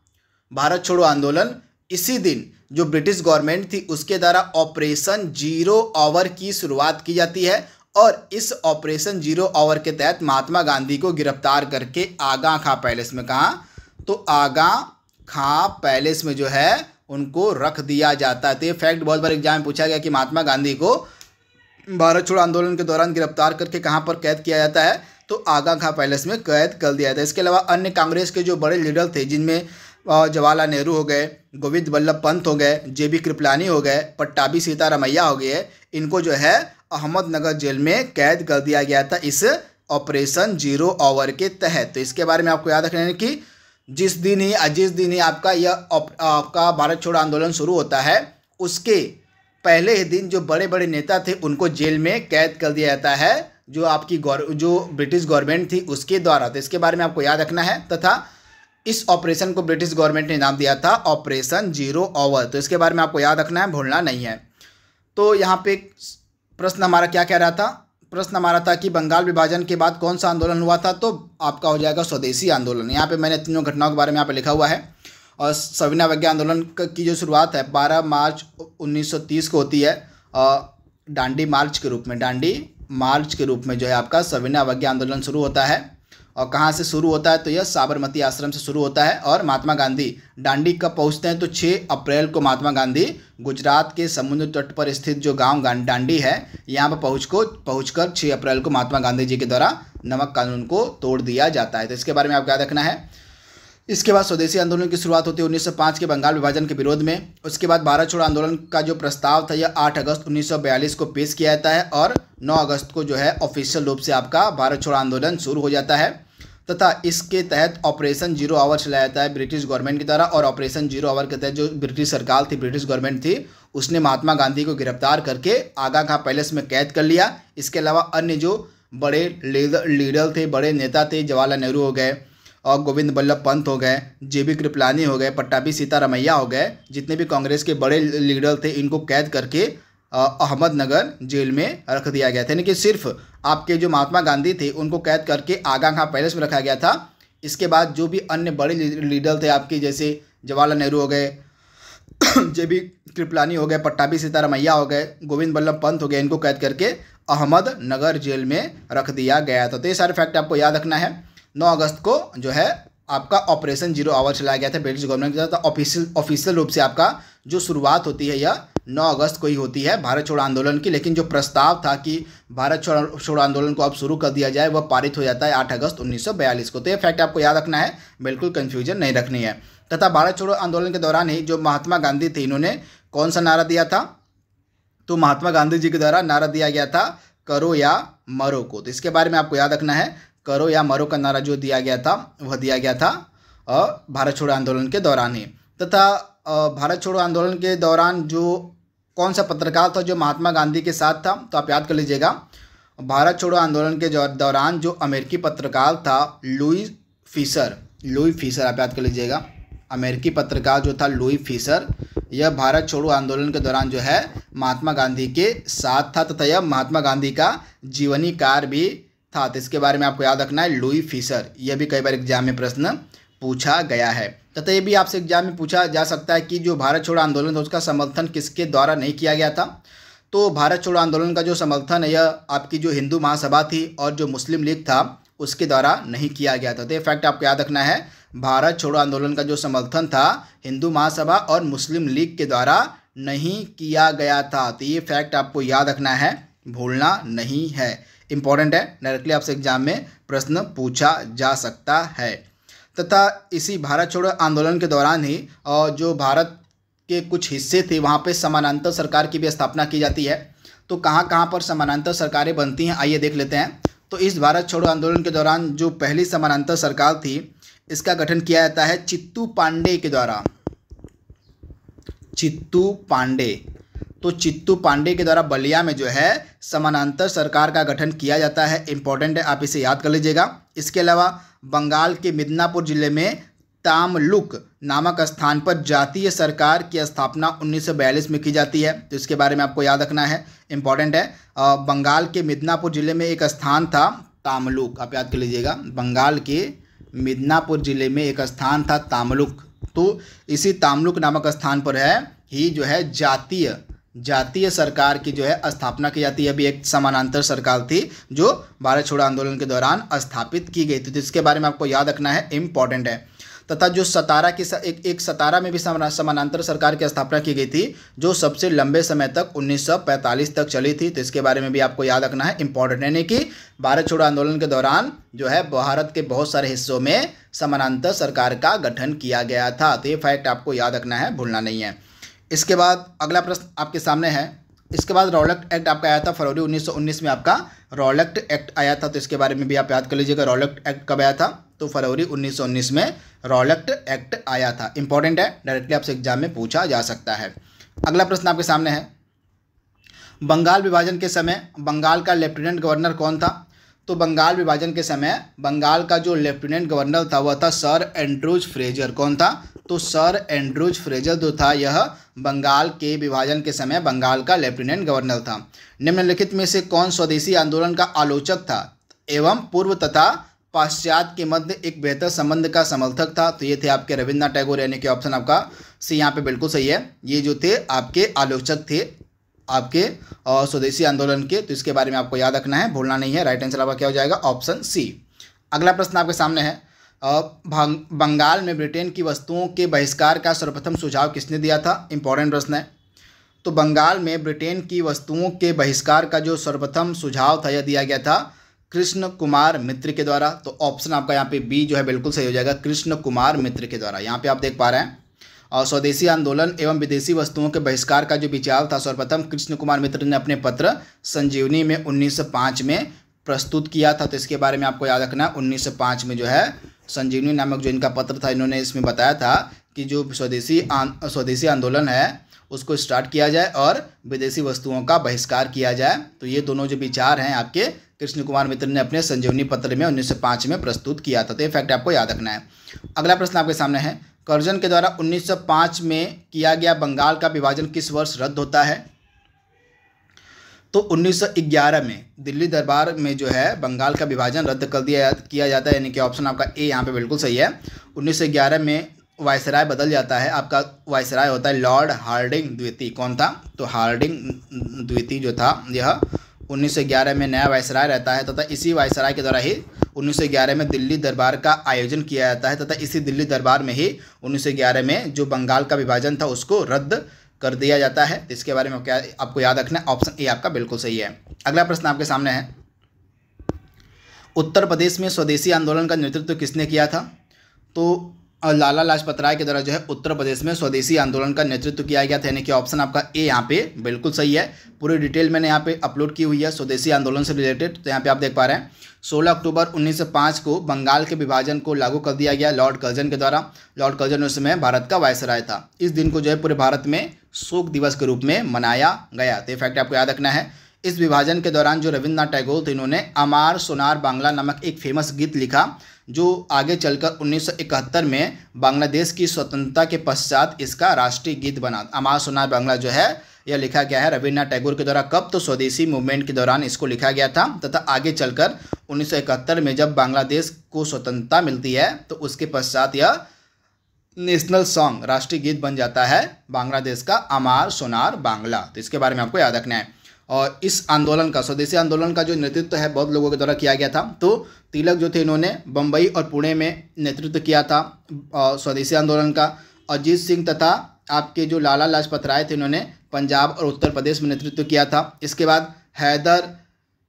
भारत छोड़ो आंदोलन, इसी दिन जो ब्रिटिश गवर्नमेंट थी उसके द्वारा ऑपरेशन जीरो आवर की शुरुआत की जाती है और इस ऑपरेशन जीरो आवर के तहत महात्मा गांधी को गिरफ्तार करके आगा खां पैलेस में, कहाँ, तो आगा खां पैलेस में जो है उनको रख दिया जाता है। तो ये फैक्ट बहुत बार एग्जाम में पूछा गया कि महात्मा गांधी को भारत छोड़ो आंदोलन के दौरान गिरफ्तार करके कहाँ पर कैद किया जाता है, तो आगा खां पैलेस में कैद कर दिया जाता है। इसके अलावा अन्य कांग्रेस के जो बड़े लीडर थे, जिनमें जवाहरलाल नेहरू हो गए, गोविंद बल्लभ पंत हो गए, JB कृपलानी हो गए, पट्टाभी सीतारामैया हो गए, इनको जो है अहमदनगर जेल में कैद कर दिया गया था इस ऑपरेशन जीरो आवर के तहत। तो इसके बारे में आपको याद रखना है कि जिस दिन ही आपका भारत छोड़ो आंदोलन शुरू होता है, उसके पहले ही दिन जो बड़े बड़े नेता थे उनको जेल में कैद कर दिया जाता है, जो ब्रिटिश गवर्नमेंट थी उसके द्वारा। तो इसके बारे में आपको याद रखना है। तथा इस ऑपरेशन को ब्रिटिश गवर्नमेंट ने नाम दिया था ऑपरेशन जीरो आवर। तो इसके बारे में आपको याद रखना है, भूलना नहीं है। तो यहाँ पे प्रश्न हमारा क्या कह रहा था, प्रश्न हमारा था कि बंगाल विभाजन के बाद कौन सा आंदोलन हुआ था, तो आपका हो जाएगा स्वदेशी आंदोलन। यहाँ पे मैंने तीनों घटनाओं के बारे में यहाँ पे लिखा हुआ है। और सविनय अवज्ञा आंदोलन की जो शुरुआत है 12 मार्च 1930 को होती है, दांडी मार्च के रूप में जो है आपका सविनय अवज्ञा आंदोलन शुरू होता है। और कहाँ से शुरू होता है, तो यह साबरमती आश्रम से शुरू होता है। और महात्मा गांधी दांडी कब पहुँचते हैं, तो 6 अप्रैल को महात्मा गांधी गुजरात के समुद्र तट पर स्थित जो गांव दांडी है, यहाँ पर पहुँचकर 6 अप्रैल को महात्मा गांधी जी के द्वारा नमक कानून को तोड़ दिया जाता है। तो इसके बारे में आपको याद रखना है। इसके बाद स्वदेशी आंदोलन की शुरुआत होती है 1905 के बंगाल विभाजन के विरोध में। उसके बाद भारत छोड़ो आंदोलन का जो प्रस्ताव था यह 8 अगस्त 1942 को पेश किया जाता है और 9 अगस्त को जो है ऑफिशियल रूप से आपका भारत छोड़ो आंदोलन शुरू हो जाता है। तथा इसके तहत ऑपरेशन जीरो आवर चलाया जाता है ब्रिटिश गवर्नमेंट की द्वारा। और ऑपरेशन जीरो आवर के तहत जो ब्रिटिश सरकार थी, ब्रिटिश गवर्नमेंट थी, उसने महात्मा गांधी को गिरफ्तार करके आगा खां पैलेस में कैद कर लिया। इसके अलावा अन्य जो बड़े लीडर थे, बड़े नेता थे, जवाहरलाल नेहरू हो गए और गोविंद बल्लभ पंत हो गए, JB कृपलानी हो गए, पट्टाभी सीतारामैया हो गए, जितने भी कांग्रेस के बड़े लीडर थे, इनको कैद करके अहमदनगर जेल में रख दिया गया था। यानी कि सिर्फ आपके जो महात्मा गांधी थे उनको कैद करके आगा खां पैलेस में रखा गया था। इसके बाद जो भी अन्य बड़े लीडर थे आपके, जैसे जवाहरलाल नेहरू हो गए, JB कृपलानी हो गए, पट्टाभी सीतारामैया हो गए, गोविंद बल्लभ पंत हो गए, इनको कैद करके अहमदनगर जेल में रख दिया गया था। तो ये सारे फैक्ट आपको याद रखना है। 9 अगस्त को जो है आपका ऑपरेशन जीरो आवर चलाया गया था ब्रिटिश गवर्नमेंट के साथ। ऑफिशियल रूप से आपका जो शुरुआत होती है यह 9 अगस्त को ही होती है भारत छोड़ो आंदोलन की। लेकिन जो प्रस्ताव था कि भारत छोड़ो आंदोलन को अब शुरू कर दिया जाए, वह पारित हो जाता है 8 अगस्त 1942 को। तो ये फैक्ट आपको याद रखना है, बिल्कुल कन्फ्यूजन नहीं रखनी है। तथा भारत छोड़ो आंदोलन के दौरान ही जो महात्मा गांधी थे, इन्होंने कौन सा नारा दिया था, तो महात्मा गांधी जी के द्वारा नारा दिया गया था करो या मरो को। तो इसके बारे में आपको याद रखना है, करो या मरो का नारा जो दिया गया था वह दिया गया था भारत छोड़ो आंदोलन के दौरान ही। तथा भारत छोड़ो आंदोलन के दौरान जो कौन सा पत्रकार था जो महात्मा गांधी के साथ था, तो आप याद कर लीजिएगा। भारत छोड़ो आंदोलन के दौरान जो अमेरिकी पत्रकार था लुई फिशर, आप याद कर लीजिएगा। अमेरिकी पत्रकार जो था लुई फिशर, यह भारत छोड़ो आंदोलन के दौरान जो है महात्मा गांधी के साथ था। तथा यह महात्मा गांधी का जीवनीकार भी था। तो इसके बारे में आपको याद रखना है, लुई फिशर। यह भी कई बार एग्जाम में प्रश्न पूछा गया है। तथा ये भी आपसे एग्जाम में पूछा जा सकता है कि जो भारत छोड़ो आंदोलन था उसका समर्थन किसके द्वारा नहीं किया गया था। तो भारत छोड़ो आंदोलन का जो समर्थन है यह आपकी जो हिंदू महासभा थी और जो मुस्लिम लीग था उसके द्वारा नहीं किया गया था। तो ये फैक्ट आपको याद रखना है, भारत छोड़ो आंदोलन का जो समर्थन था हिंदू महासभा और मुस्लिम लीग के द्वारा नहीं किया गया था। तो ये फैक्ट आपको याद रखना है, भूलना नहीं है, इंपॉर्टेंट है, डायरेक्टली आपसे एग्जाम में प्रश्न पूछा जा सकता है। तथा इसी भारत छोड़ो आंदोलन के दौरान ही जो भारत के कुछ हिस्से थे वहाँ पे समानांतर सरकार की भी स्थापना की जाती है। तो कहाँ कहाँ पर समानांतर सरकारें बनती हैं, आइए देख लेते हैं। तो इस भारत छोड़ो आंदोलन के दौरान जो पहली समानांतर सरकार थी इसका गठन किया जाता है चित्तू पांडे के द्वारा। चित्तू पांडे, तो चित्तू पांडे के द्वारा बलिया में जो है समानांतर सरकार का गठन किया जाता है, इंपॉर्टेंट है, आप इसे याद कर लीजिएगा। इसके अलावा बंगाल के मिदनापुर जिले में तामलुक नामक स्थान पर जातीय सरकार की स्थापना 1942 में की जाती है। तो इसके बारे में आपको याद रखना है, इंपॉर्टेंट है। बंगाल के मिदनापुर जिले में एक स्थान था तामलुक, आप याद कर लीजिएगा। बंगाल के मिदनापुर जिले में एक स्थान था तामलुक। तो इसी तामलुक नामक स्थान पर है ही जो है जातीय जातीय सरकार की जो है स्थापना की जाती है। अभी एक समानांतर सरकार थी जो भारत छोड़ो आंदोलन के दौरान स्थापित की गई थी, तो इसके बारे में आपको याद रखना है, इम्पॉर्टेंट है। तथा जो सतारा की एक सतारा में भी समानांतर सरकार की स्थापना की गई थी जो सबसे लंबे समय तक 1945 तक चली थी, तो इसके बारे में भी आपको याद रखना है, इंपॉर्टेंट। यानी कि भारत छोड़ो आंदोलन के दौरान जो है भारत के बहुत सारे हिस्सों में समानांतर सरकार का गठन किया गया था, तो ये फैक्ट आपको याद रखना है, भूलना नहीं है। इसके बाद अगला प्रश्न आपके सामने है। इसके बाद रॉलेट एक्ट आपका आया था फरवरी 1919 में, आपका रॉलेट एक्ट आया था, तो इसके बारे में भी आप याद कर लीजिएगा। रॉलेट एक्ट कब आया था? तो फरवरी 1919 में रॉलेट एक्ट आया था, इंपॉर्टेंट है, डायरेक्टली आपसे एग्जाम में पूछा जा सकता है। अगला प्रश्न आपके सामने है, बंगाल विभाजन के समय बंगाल का लेफ्टिनेंट गवर्नर कौन था? तो बंगाल विभाजन के समय बंगाल का जो लेफ्टिनेंट गवर्नर था वह था सर एंड्रूज फ्रेजर। कौन था? तो सर एंड्रूज फ्रेजर जो था यह बंगाल के विभाजन के समय बंगाल का लेफ्टिनेंट गवर्नर था। निम्नलिखित में से कौन स्वदेशी आंदोलन का आलोचक था एवं पूर्व तथा पाश्चात्य के मध्य एक बेहतर संबंध का समर्थक था? तो ये थे आपके रविन्द्रनाथ टैगोर, यानी कि ऑप्शन आपका सी यहाँ पे बिल्कुल सही है। ये जो थे आपके आलोचक थे आपके स्वदेशी आंदोलन के, तो इसके बारे में आपको याद रखना है, भूलना नहीं है। राइट आंसर आपका क्या हो जाएगा? Option C. अगला प्रश्न आपके सामने है, बंगाल में ब्रिटेन की वस्तुओं के बहिष्कार का सर्वप्रथम सुझाव किसने दिया था? इंपॉर्टेंट प्रश्न है। तो बंगाल में ब्रिटेन की वस्तुओं के बहिष्कार का जो सर्वप्रथम सुझाव था यह दिया गया था कृष्ण कुमार मित्र के द्वारा। तो ऑप्शन आपका यहाँ पे बी जो है बिल्कुल सही हो जाएगा, कृष्ण कुमार मित्र के द्वारा। यहाँ पे आप देख पा रहे हैं, और स्वदेशी आंदोलन एवं विदेशी वस्तुओं के बहिष्कार का जो विचार था सर्वप्रथम कृष्ण कुमार मित्र ने अपने पत्र संजीवनी में 1905 में प्रस्तुत किया था। तो इसके बारे में आपको याद रखना, 1905 में जो है संजीवनी नामक जो इनका पत्र था, इन्होंने इसमें बताया था कि जो स्वदेशी आंदोलन है उसको स्टार्ट किया जाए और विदेशी वस्तुओं का बहिष्कार किया जाए। तो ये दोनों जो विचार हैं आपके कृष्ण कुमार मित्र ने अपने संजीवनी पत्र में 1905 में प्रस्तुत किया था। तो ये फैक्ट आपको याद रखना है। अगला प्रश्न आपके सामने है, कर्जन के द्वारा 1905 में किया गया बंगाल का विभाजन किस वर्ष रद्द होता है? तो 1911 में दिल्ली दरबार में जो है बंगाल का विभाजन रद्द कर किया जाता है, यानी कि ऑप्शन आपका ए यहाँ पे बिल्कुल सही है। 1911 में वायसराय बदल जाता है, आपका वायसराय होता है लॉर्ड हार्डिंग द्वितीय। कौन था? तो हार्डिंग द्वितीय जो था यह 1911 में नया वायसराय रहता है, तथा इसी वायसराय के द्वारा ही 1911 में दिल्ली दरबार का आयोजन किया जाता है, तथा इसी दिल्ली दरबार में ही 1911 में जो बंगाल का विभाजन था उसको रद्द कर दिया जाता है। तो इसके बारे में क्या आपको याद रखना है, ऑप्शन ए आपका बिल्कुल सही है। अगला प्रश्न आपके सामने है, उत्तर प्रदेश में स्वदेशी आंदोलन का नेतृत्व किसने किया था? तो लाला लाजपत राय के द्वारा जो है उत्तर प्रदेश में स्वदेशी आंदोलन का नेतृत्व किया गया था, यानी कि ऑप्शन आपका ए यहाँ पे बिल्कुल सही है। पूरी डिटेल मैंने यहाँ पे अपलोड की हुई है स्वदेशी आंदोलन से रिलेटेड। तो यहाँ पे आप देख पा रहे हैं 16 अक्टूबर 1905 को बंगाल के विभाजन को लागू कर दिया गया लॉर्ड कर्जन के द्वारा। लॉर्ड कर्जन उस समय भारत का वायसराय था। इस दिन को जो है पूरे भारत में शोक दिवस के रूप में मनाया गया। तो ये फैक्ट आपको याद रखना है। इस विभाजन के दौरान जो रविन्द्रनाथ टैगोर थे इन्होंने अमार सोनार बांग्ला नामक एक फेमस गीत लिखा, जो आगे चलकर 1971 में बांग्लादेश की स्वतंत्रता के पश्चात इसका राष्ट्रीय गीत बना। अमार सोनार बांग्ला जो है यह लिखा गया है रविन्द्रनाथ टैगोर के द्वारा। कब? तो स्वदेशी मूवमेंट के दौरान इसको लिखा गया था, तथा आगे चलकर 1971 में जब बांग्लादेश को स्वतंत्रता मिलती है तो उसके पश्चात यह नेशनल सॉन्ग राष्ट्रीय गीत बन जाता है बांग्लादेश का, अमार सोनार बांग्ला। तो इसके बारे में आपको याद रखना है। और इस आंदोलन का स्वदेशी आंदोलन का जो नेतृत्व है बहुत लोगों के द्वारा किया गया था। तो तिलक जो थे इन्होंने बम्बई और पुणे में नेतृत्व किया था स्वदेशी आंदोलन का। अजीत सिंह तथा आपके जो लाला लाजपत राय थे इन्होंने पंजाब और उत्तर प्रदेश में नेतृत्व किया था। इसके बाद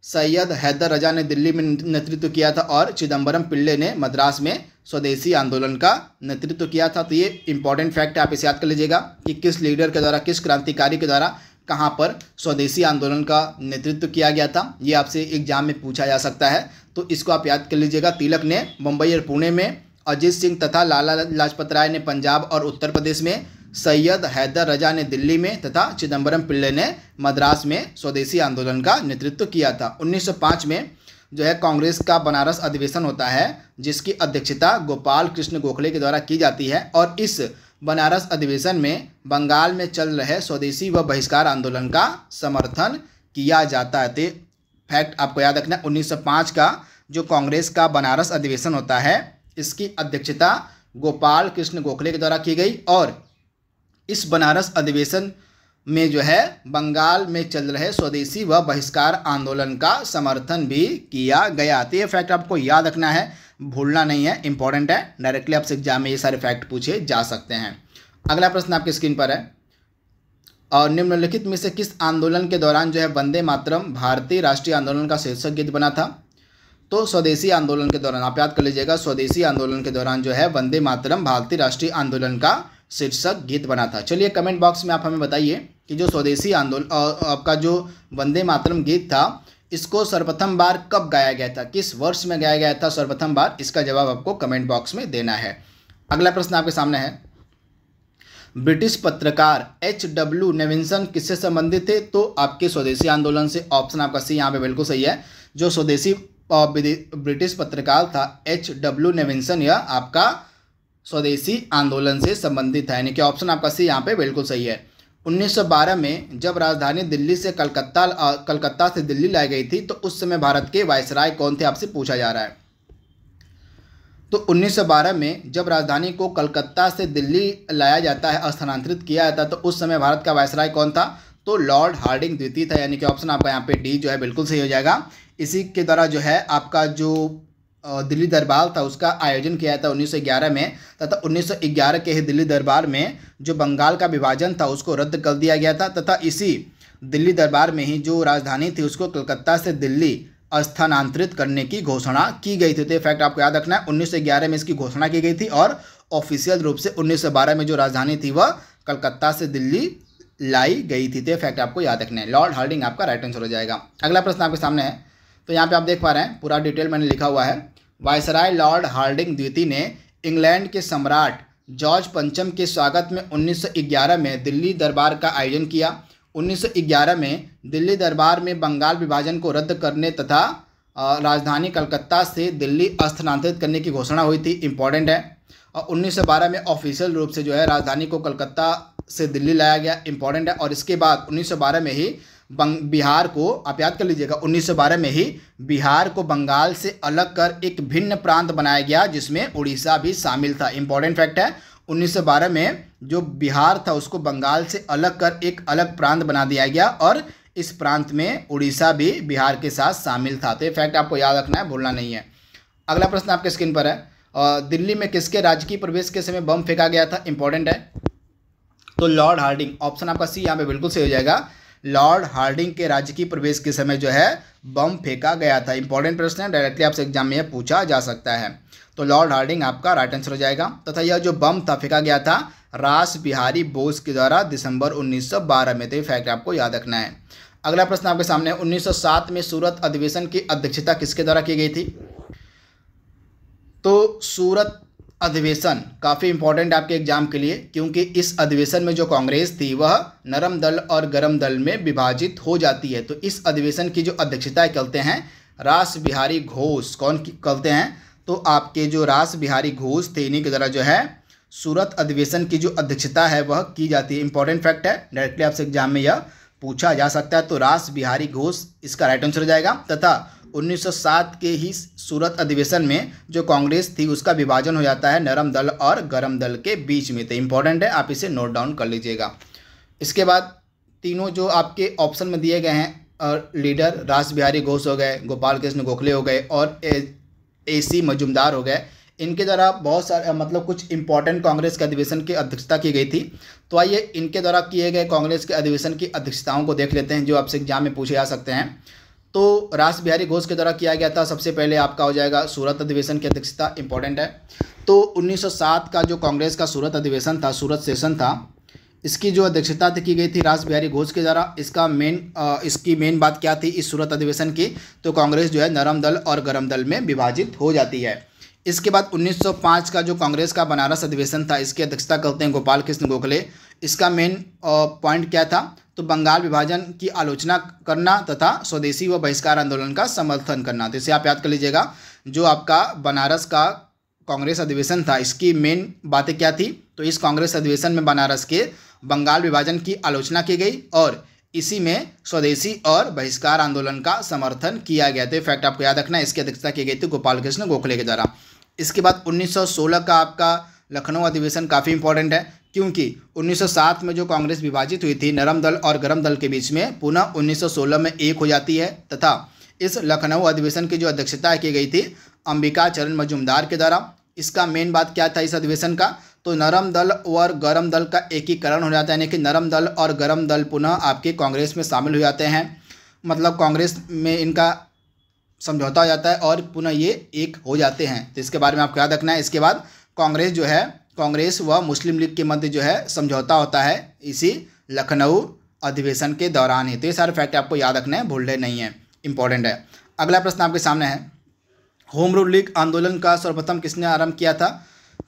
सैयद हैदर रजा ने दिल्ली में नेतृत्व किया था, और चिदम्बरम पिल्ले ने मद्रास में स्वदेशी आंदोलन का नेतृत्व किया था। तो ये इंपॉर्टेंट फैक्ट आप इसे याद कर लीजिएगा कि किस लीडर के द्वारा, किस क्रांतिकारी के द्वारा कहाँ पर स्वदेशी आंदोलन का नेतृत्व किया गया था। ये आपसे एग्जाम में पूछा जा सकता है, तो इसको आप याद कर लीजिएगा। तिलक ने मुंबई और पुणे में, अजीत सिंह तथा लाला लाजपत राय ने पंजाब और उत्तर प्रदेश में, सैयद हैदर रजा ने दिल्ली में, तथा चिदम्बरम पिल्ले ने मद्रास में स्वदेशी आंदोलन का नेतृत्व किया था। 1905 में जो है कांग्रेस का बनारस अधिवेशन होता है, जिसकी अध्यक्षता गोपाल कृष्ण गोखले के द्वारा की जाती है, और इस बनारस अधिवेशन में बंगाल में चल रहे स्वदेशी व बहिष्कार आंदोलन का समर्थन किया जाता है। तो फैक्ट आपको याद रखना, 1905 का जो कांग्रेस का बनारस अधिवेशन होता है इसकी अध्यक्षता गोपाल कृष्ण गोखले के द्वारा की गई, और इस बनारस अधिवेशन में जो है बंगाल में चल रहे स्वदेशी व बहिष्कार आंदोलन का समर्थन भी किया गया। तो ये फैक्ट आपको याद रखना है, भूलना नहीं है, इंपॉर्टेंट है। डायरेक्टली आपसे एग्जाम में ये सारे फैक्ट पूछे जा सकते हैं। अगला प्रश्न आपकी स्क्रीन पर है, और निम्नलिखित में से किस आंदोलन के दौरान जो है वंदे मातरम भारतीय राष्ट्रीय आंदोलन का शीर्षक गीत बना था? तो स्वदेशी आंदोलन के दौरान, आप याद कर लीजिएगा, स्वदेशी आंदोलन के दौरान जो है वंदे मातरम भारतीय राष्ट्रीय आंदोलन का शीर्षक गीत बना था। चलिए कमेंट बॉक्स में आप हमें बताइए कि जो स्वदेशी आंदोलन आपका जो वंदे मातरम गीत था, इसको सर्वप्रथम बार कब गाया गया था, किस वर्ष में गाया गया था सर्वप्रथम बार? इसका जवाब आपको कमेंट बॉक्स में देना है। अगला प्रश्न आपके सामने है, ब्रिटिश पत्रकार H.W. नेविल्सन किससे संबंधित थे? तो आपके स्वदेशी आंदोलन से। ऑप्शन आपका सी यहाँ पे बिल्कुल सही है। जो स्वदेशी ब्रिटिश पत्रकार था H.W. नेविल्सन, यह आपका स्वदेशी आंदोलन से संबंधित है, यानी कि ऑप्शन आपका सी यहाँ पे बिल्कुल सही है। 1912 में जब राजधानी दिल्ली से कलकत्ता से दिल्ली लाई गई थी, तो उस समय भारत के वायसराय कौन थे, आपसे पूछा जा रहा है। तो 1912 में जब राजधानी को कलकत्ता से दिल्ली लाया जाता है, स्थानांतरित किया जाता है, तो उस समय भारत का वायसराय कौन था? तो लॉर्ड हार्डिंग द्वितीय था, यानी कि ऑप्शन आपका यहाँ पे डी जो है बिल्कुल सही हो जाएगा। इसी के द्वारा जो है आपका जो दिल्ली दरबार था उसका आयोजन किया था 1911 में, तथा 1911 के ही दिल्ली दरबार में जो बंगाल का विभाजन था उसको रद्द कर दिया गया था, तथा इसी दिल्ली दरबार में ही जो राजधानी थी उसको कलकत्ता से दिल्ली स्थानांतरित करने की घोषणा की गई थी। तो ये फैक्ट आपको याद रखना है, 1911 में इसकी घोषणा की गई थी और ऑफिशियल रूप से 1912 में जो राजधानी थी वह कलकत्ता से दिल्ली लाई गई थी। तो ये फैक्ट आपको याद रखना है। लॉर्ड हार्डिंग आपका राइट आंसर हो जाएगा। अगला प्रश्न आपके सामने है, तो यहाँ पे आप देख पा रहे हैं पूरा डिटेल मैंने लिखा हुआ है। वायसराय लॉर्ड हार्डिंग द्वितीय ने इंग्लैंड के सम्राट जॉर्ज पंचम के स्वागत में 1911 में दिल्ली दरबार का आयोजन किया। 1911 में दिल्ली दरबार में बंगाल विभाजन को रद्द करने तथा राजधानी कलकत्ता से दिल्ली स्थानांतरित करने की घोषणा हुई थी, इंपॉर्टेंट है। और 1912 में ऑफिशियल रूप से जो है राजधानी को कलकत्ता से दिल्ली लाया गया, इंपॉर्टेंट है। और इसके बाद 1912 में ही बिहार को, आप याद कर लीजिएगा, 1912 में ही बिहार को बंगाल से अलग कर एक भिन्न प्रांत बनाया गया जिसमें उड़ीसा भी शामिल था, इंपॉर्टेंट फैक्ट है। 1912 में जो बिहार था उसको बंगाल से अलग कर एक अलग प्रांत बना दिया गया और इस प्रांत में उड़ीसा भी बिहार के साथ शामिल था। तो ये फैक्ट आपको याद रखना है, भूलना नहीं है। अगला प्रश्न आपके स्क्रीन पर है, दिल्ली में किसके राजकीय प्रवेश के समय बम फेंका गया था, इंपॉर्टेंट है। तो लॉर्ड हार्डिंग, ऑप्शन आपका सी यहाँ पे बिल्कुल सही हो जाएगा। लॉर्ड हार्डिंग के राजकीय प्रवेश के समय जो है बम फेंका गया था, इंपॉर्टेंट प्रश्न है, डायरेक्टली आपसे एग्जाम में पूछा जा सकता है। तो लॉर्ड हार्डिंग आपका राइट आंसर हो जाएगा। तथा यह जो बम था फेंका गया था रास बिहारी बोस के द्वारा दिसंबर 1912 में। तो ये फैक्ट आपको याद रखना है। अगला प्रश्न आपके सामने, 1907 में सूरत अधिवेशन की अध्यक्षता किसके द्वारा की गई थी? तो सूरत अधिवेशन काफ़ी इंपॉर्टेंट आपके एग्जाम के लिए, क्योंकि इस अधिवेशन में जो कांग्रेस थी वह नरम दल और गरम दल में विभाजित हो जाती है। तो इस अधिवेशन की जो अध्यक्षता करते हैं रास बिहारी घोष, कौन करते हैं? तो आपके जो रास बिहारी घोष थे, इन्हीं के द्वारा जो है सूरत अधिवेशन की जो अध्यक्षता है वह की जाती है, इंपॉर्टेंट फैक्ट है, डायरेक्टली आपसे एग्जाम में यह पूछा जा सकता है। तो रास बिहारी घोष इसका राइट आंसर हो जाएगा। तथा 1907 के ही सूरत अधिवेशन में जो कांग्रेस थी उसका विभाजन हो जाता है नरम दल और गरम दल के बीच में। तो इंपॉर्टेंट है, आप इसे नोट डाउन कर लीजिएगा। इसके बाद तीनों जो आपके ऑप्शन में दिए गए हैं लीडर, रास बिहारी घोष हो गए, गोपाल कृष्ण गोखले हो गए और AC मजुमदार हो गए, इनके द्वारा बहुत सारे मतलब कुछ इंपॉर्टेंट कांग्रेस के अधिवेशन की अध्यक्षता की गई थी। तो आइए इनके द्वारा किए गए कांग्रेस के अधिवेशन की अध्यक्षताओं को देख लेते हैं जो आपसे एग्जाम में पूछे जा सकते हैं। तो रास बिहारी घोष के द्वारा किया गया था, सबसे पहले आपका हो जाएगा सूरत अधिवेशन की अध्यक्षता, इंपॉर्टेंट है। तो 1907 का जो कांग्रेस का सूरत अधिवेशन था, सूरत सेशन था, इसकी जो अध्यक्षता की गई थी रास बिहारी घोष के द्वारा। इसकी मेन बात क्या थी इस सूरत अधिवेशन की? तो कांग्रेस जो है नरम दल और गरम दल में विभाजित हो जाती है। इसके बाद 1905 का जो कांग्रेस का बनारस अधिवेशन था, इसकी अध्यक्षता करते हैं गोपाल कृष्ण गोखले। इसका मेन पॉइंट क्या था? तो बंगाल विभाजन की आलोचना करना तथा स्वदेशी व बहिष्कार आंदोलन का समर्थन करना। तो इसे आप याद कर लीजिएगा। जो आपका बनारस का कांग्रेस अधिवेशन था, इसकी मेन बातें क्या थी? तो इस कांग्रेस अधिवेशन में बनारस के बंगाल विभाजन की आलोचना की गई और इसी में स्वदेशी और बहिष्कार आंदोलन का समर्थन किया गया। तो फैक्ट आपको याद रखना है, इसकी अध्यक्षता की गई थी गोपाल कृष्ण गोखले के द्वारा। इसके बाद 1916 का आपका लखनऊ अधिवेशन काफ़ी इंपॉर्टेंट है, क्योंकि 1907 में जो कांग्रेस विभाजित हुई थी नरम दल और गरम दल के बीच में, पुनः 1916 में एक हो जाती है तथा इस लखनऊ अधिवेशन की जो अध्यक्षता की गई थी अंबिका चरण मजूमदार के द्वारा। इसका मेन बात क्या था इस अधिवेशन का, तो नरम दल और गरम दल का एकीकरण हो जाता है, यानी कि नरम दल और गरम दल पुनः आपके कांग्रेस में शामिल हो जाते हैं, मतलब कांग्रेस में इनका समझौता हो जाता है और पुनः ये एक हो जाते हैं। तो इसके बारे में आपको याद रखना है। इसके बाद कांग्रेस जो है, कांग्रेस व मुस्लिम लीग के मध्य जो है समझौता होता है इसी लखनऊ अधिवेशन के दौरान ही। तो ये सारे फैक्ट आपको याद रखना है, भूलने नहीं है, इंपॉर्टेंट है। अगला प्रश्न आपके सामने है, होम रूल लीग आंदोलन का सर्वप्रथम किसने आरंभ किया था?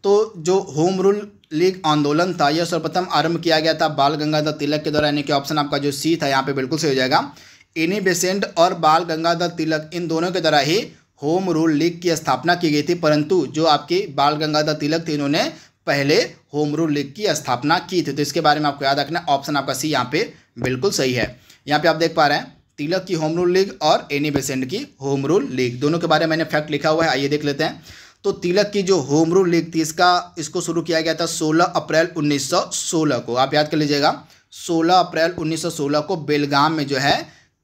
तो जो होम रूल लीग आंदोलन था यह सर्वप्रथम आरंभ किया गया था बाल गंगाधर तिलक के द्वारा, यानी कि ऑप्शन आपका जो सी था यहाँ पे बिल्कुल सही हो जाएगा। एनी बेसेंट और बाल गंगाधर तिलक इन दोनों के द्वारा ही होम रूल लीग की स्थापना की गई थी, परंतु जो आपके बाल गंगाधर तिलक थे इन्होंने पहले होम रूल लीग की स्थापना की थी। तो इसके बारे में आपको याद रखना, ऑप्शन आपका सी यहाँ पे बिल्कुल सही है। यहाँ पे आप देख पा रहे हैं तिलक की होम रूल लीग और एनी बेसेंट की होम रूल लीग, दोनों के बारे में मैंने फैक्ट लिखा हुआ है, आइए देख लेते हैं। तो तिलक की जो होम रूल लीग थी इसको शुरू किया गया था 16 अप्रैल 1916 को, आप याद कर लीजिएगा 16 अप्रैल 1916 को बेलगाम में जो है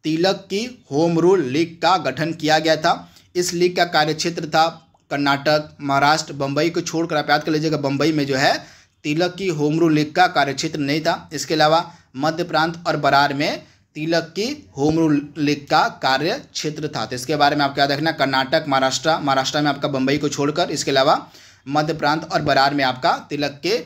तिलक की होम रूल लीग का गठन किया गया था। इस लीग का कार्यक्षेत्र था कर्नाटक, महाराष्ट्र, बम्बई को छोड़कर, आप याद कर लीजिएगा बम्बई में जो है तिलक की होम रूल लीग का कार्यक्षेत्र नहीं था। इसके अलावा मध्य प्रांत और बरार में तिलक की होम रूल लीग का कार्य क्षेत्र था। तो इसके बारे में आपको याद रखना, कर्नाटक, महाराष्ट्र में आपका बम्बई को छोड़कर, इसके अलावा मध्य प्रांत और बरार में आपका तिलक के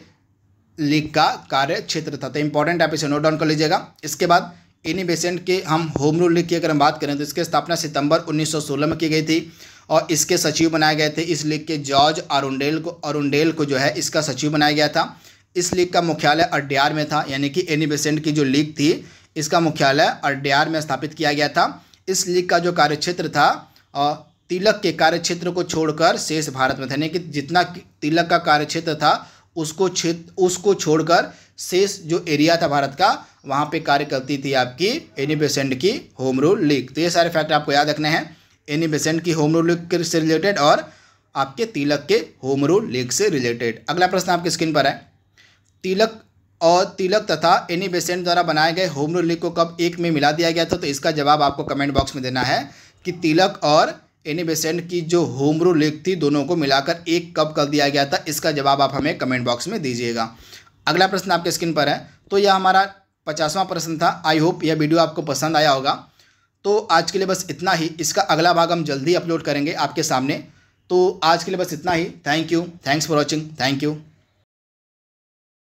लीग का कार्य क्षेत्र था। तो इंपॉर्टेंट आप इसे नोट डाउन कर लीजिएगा। इसके बाद एनी बेसेंट के हम होम रूल लीग की अगर हम बात करें तो इसकी स्थापना सितंबर 1916 में की गई थी और इसके सचिव बनाए गए थे इस लीग के जॉर्ज अरुंडेल को जो है इसका सचिव बनाया गया था। इस लीग का मुख्यालय अड्यार में था, यानी कि एनी बेसेंट की जो लीग थी इसका मुख्यालय अड्यार में स्थापित किया गया था। इस लीग का जो कार्यक्षेत्र था तिलक के कार्यक्षेत्र को छोड़कर शेष भारत में था, यानी कि जितना तिलक का कार्यक्षेत्र था उसको छोड़कर शेष जो एरिया था भारत का वहाँ पे कार्य करती थी आपकी एनी बेसेंट की होम रूल लीग। तो ये सारे फैक्ट आपको याद रखने हैं, एनी बेसेंट की होम रूल लीग से रिलेटेड और आपके तिलक के होम रूल लीग से रिलेटेड। अगला प्रश्न आपकी स्क्रीन पर है, तिलक तथा एनी बेसेंट द्वारा बनाए गए होम रूल लीग को कब एक में मिला दिया गया था? तो इसका जवाब आपको कमेंट बॉक्स में देना है कि तिलक और एनी बेसेंट की जो होम रूल लीग थी दोनों को मिलाकर एक कब कर दिया गया था, इसका जवाब आप हमें कमेंट बॉक्स में दीजिएगा। अगला प्रश्न आपके स्क्रीन पर है, तो यह हमारा 50वां प्रश्न था। आई होप यह वीडियो आपको पसंद आया होगा। तो आज के लिए बस इतना ही, इसका अगला भाग हम जल्दी अपलोड करेंगे आपके सामने। तो आज के लिए बस इतना ही। Thank you, thanks for watching, thank you.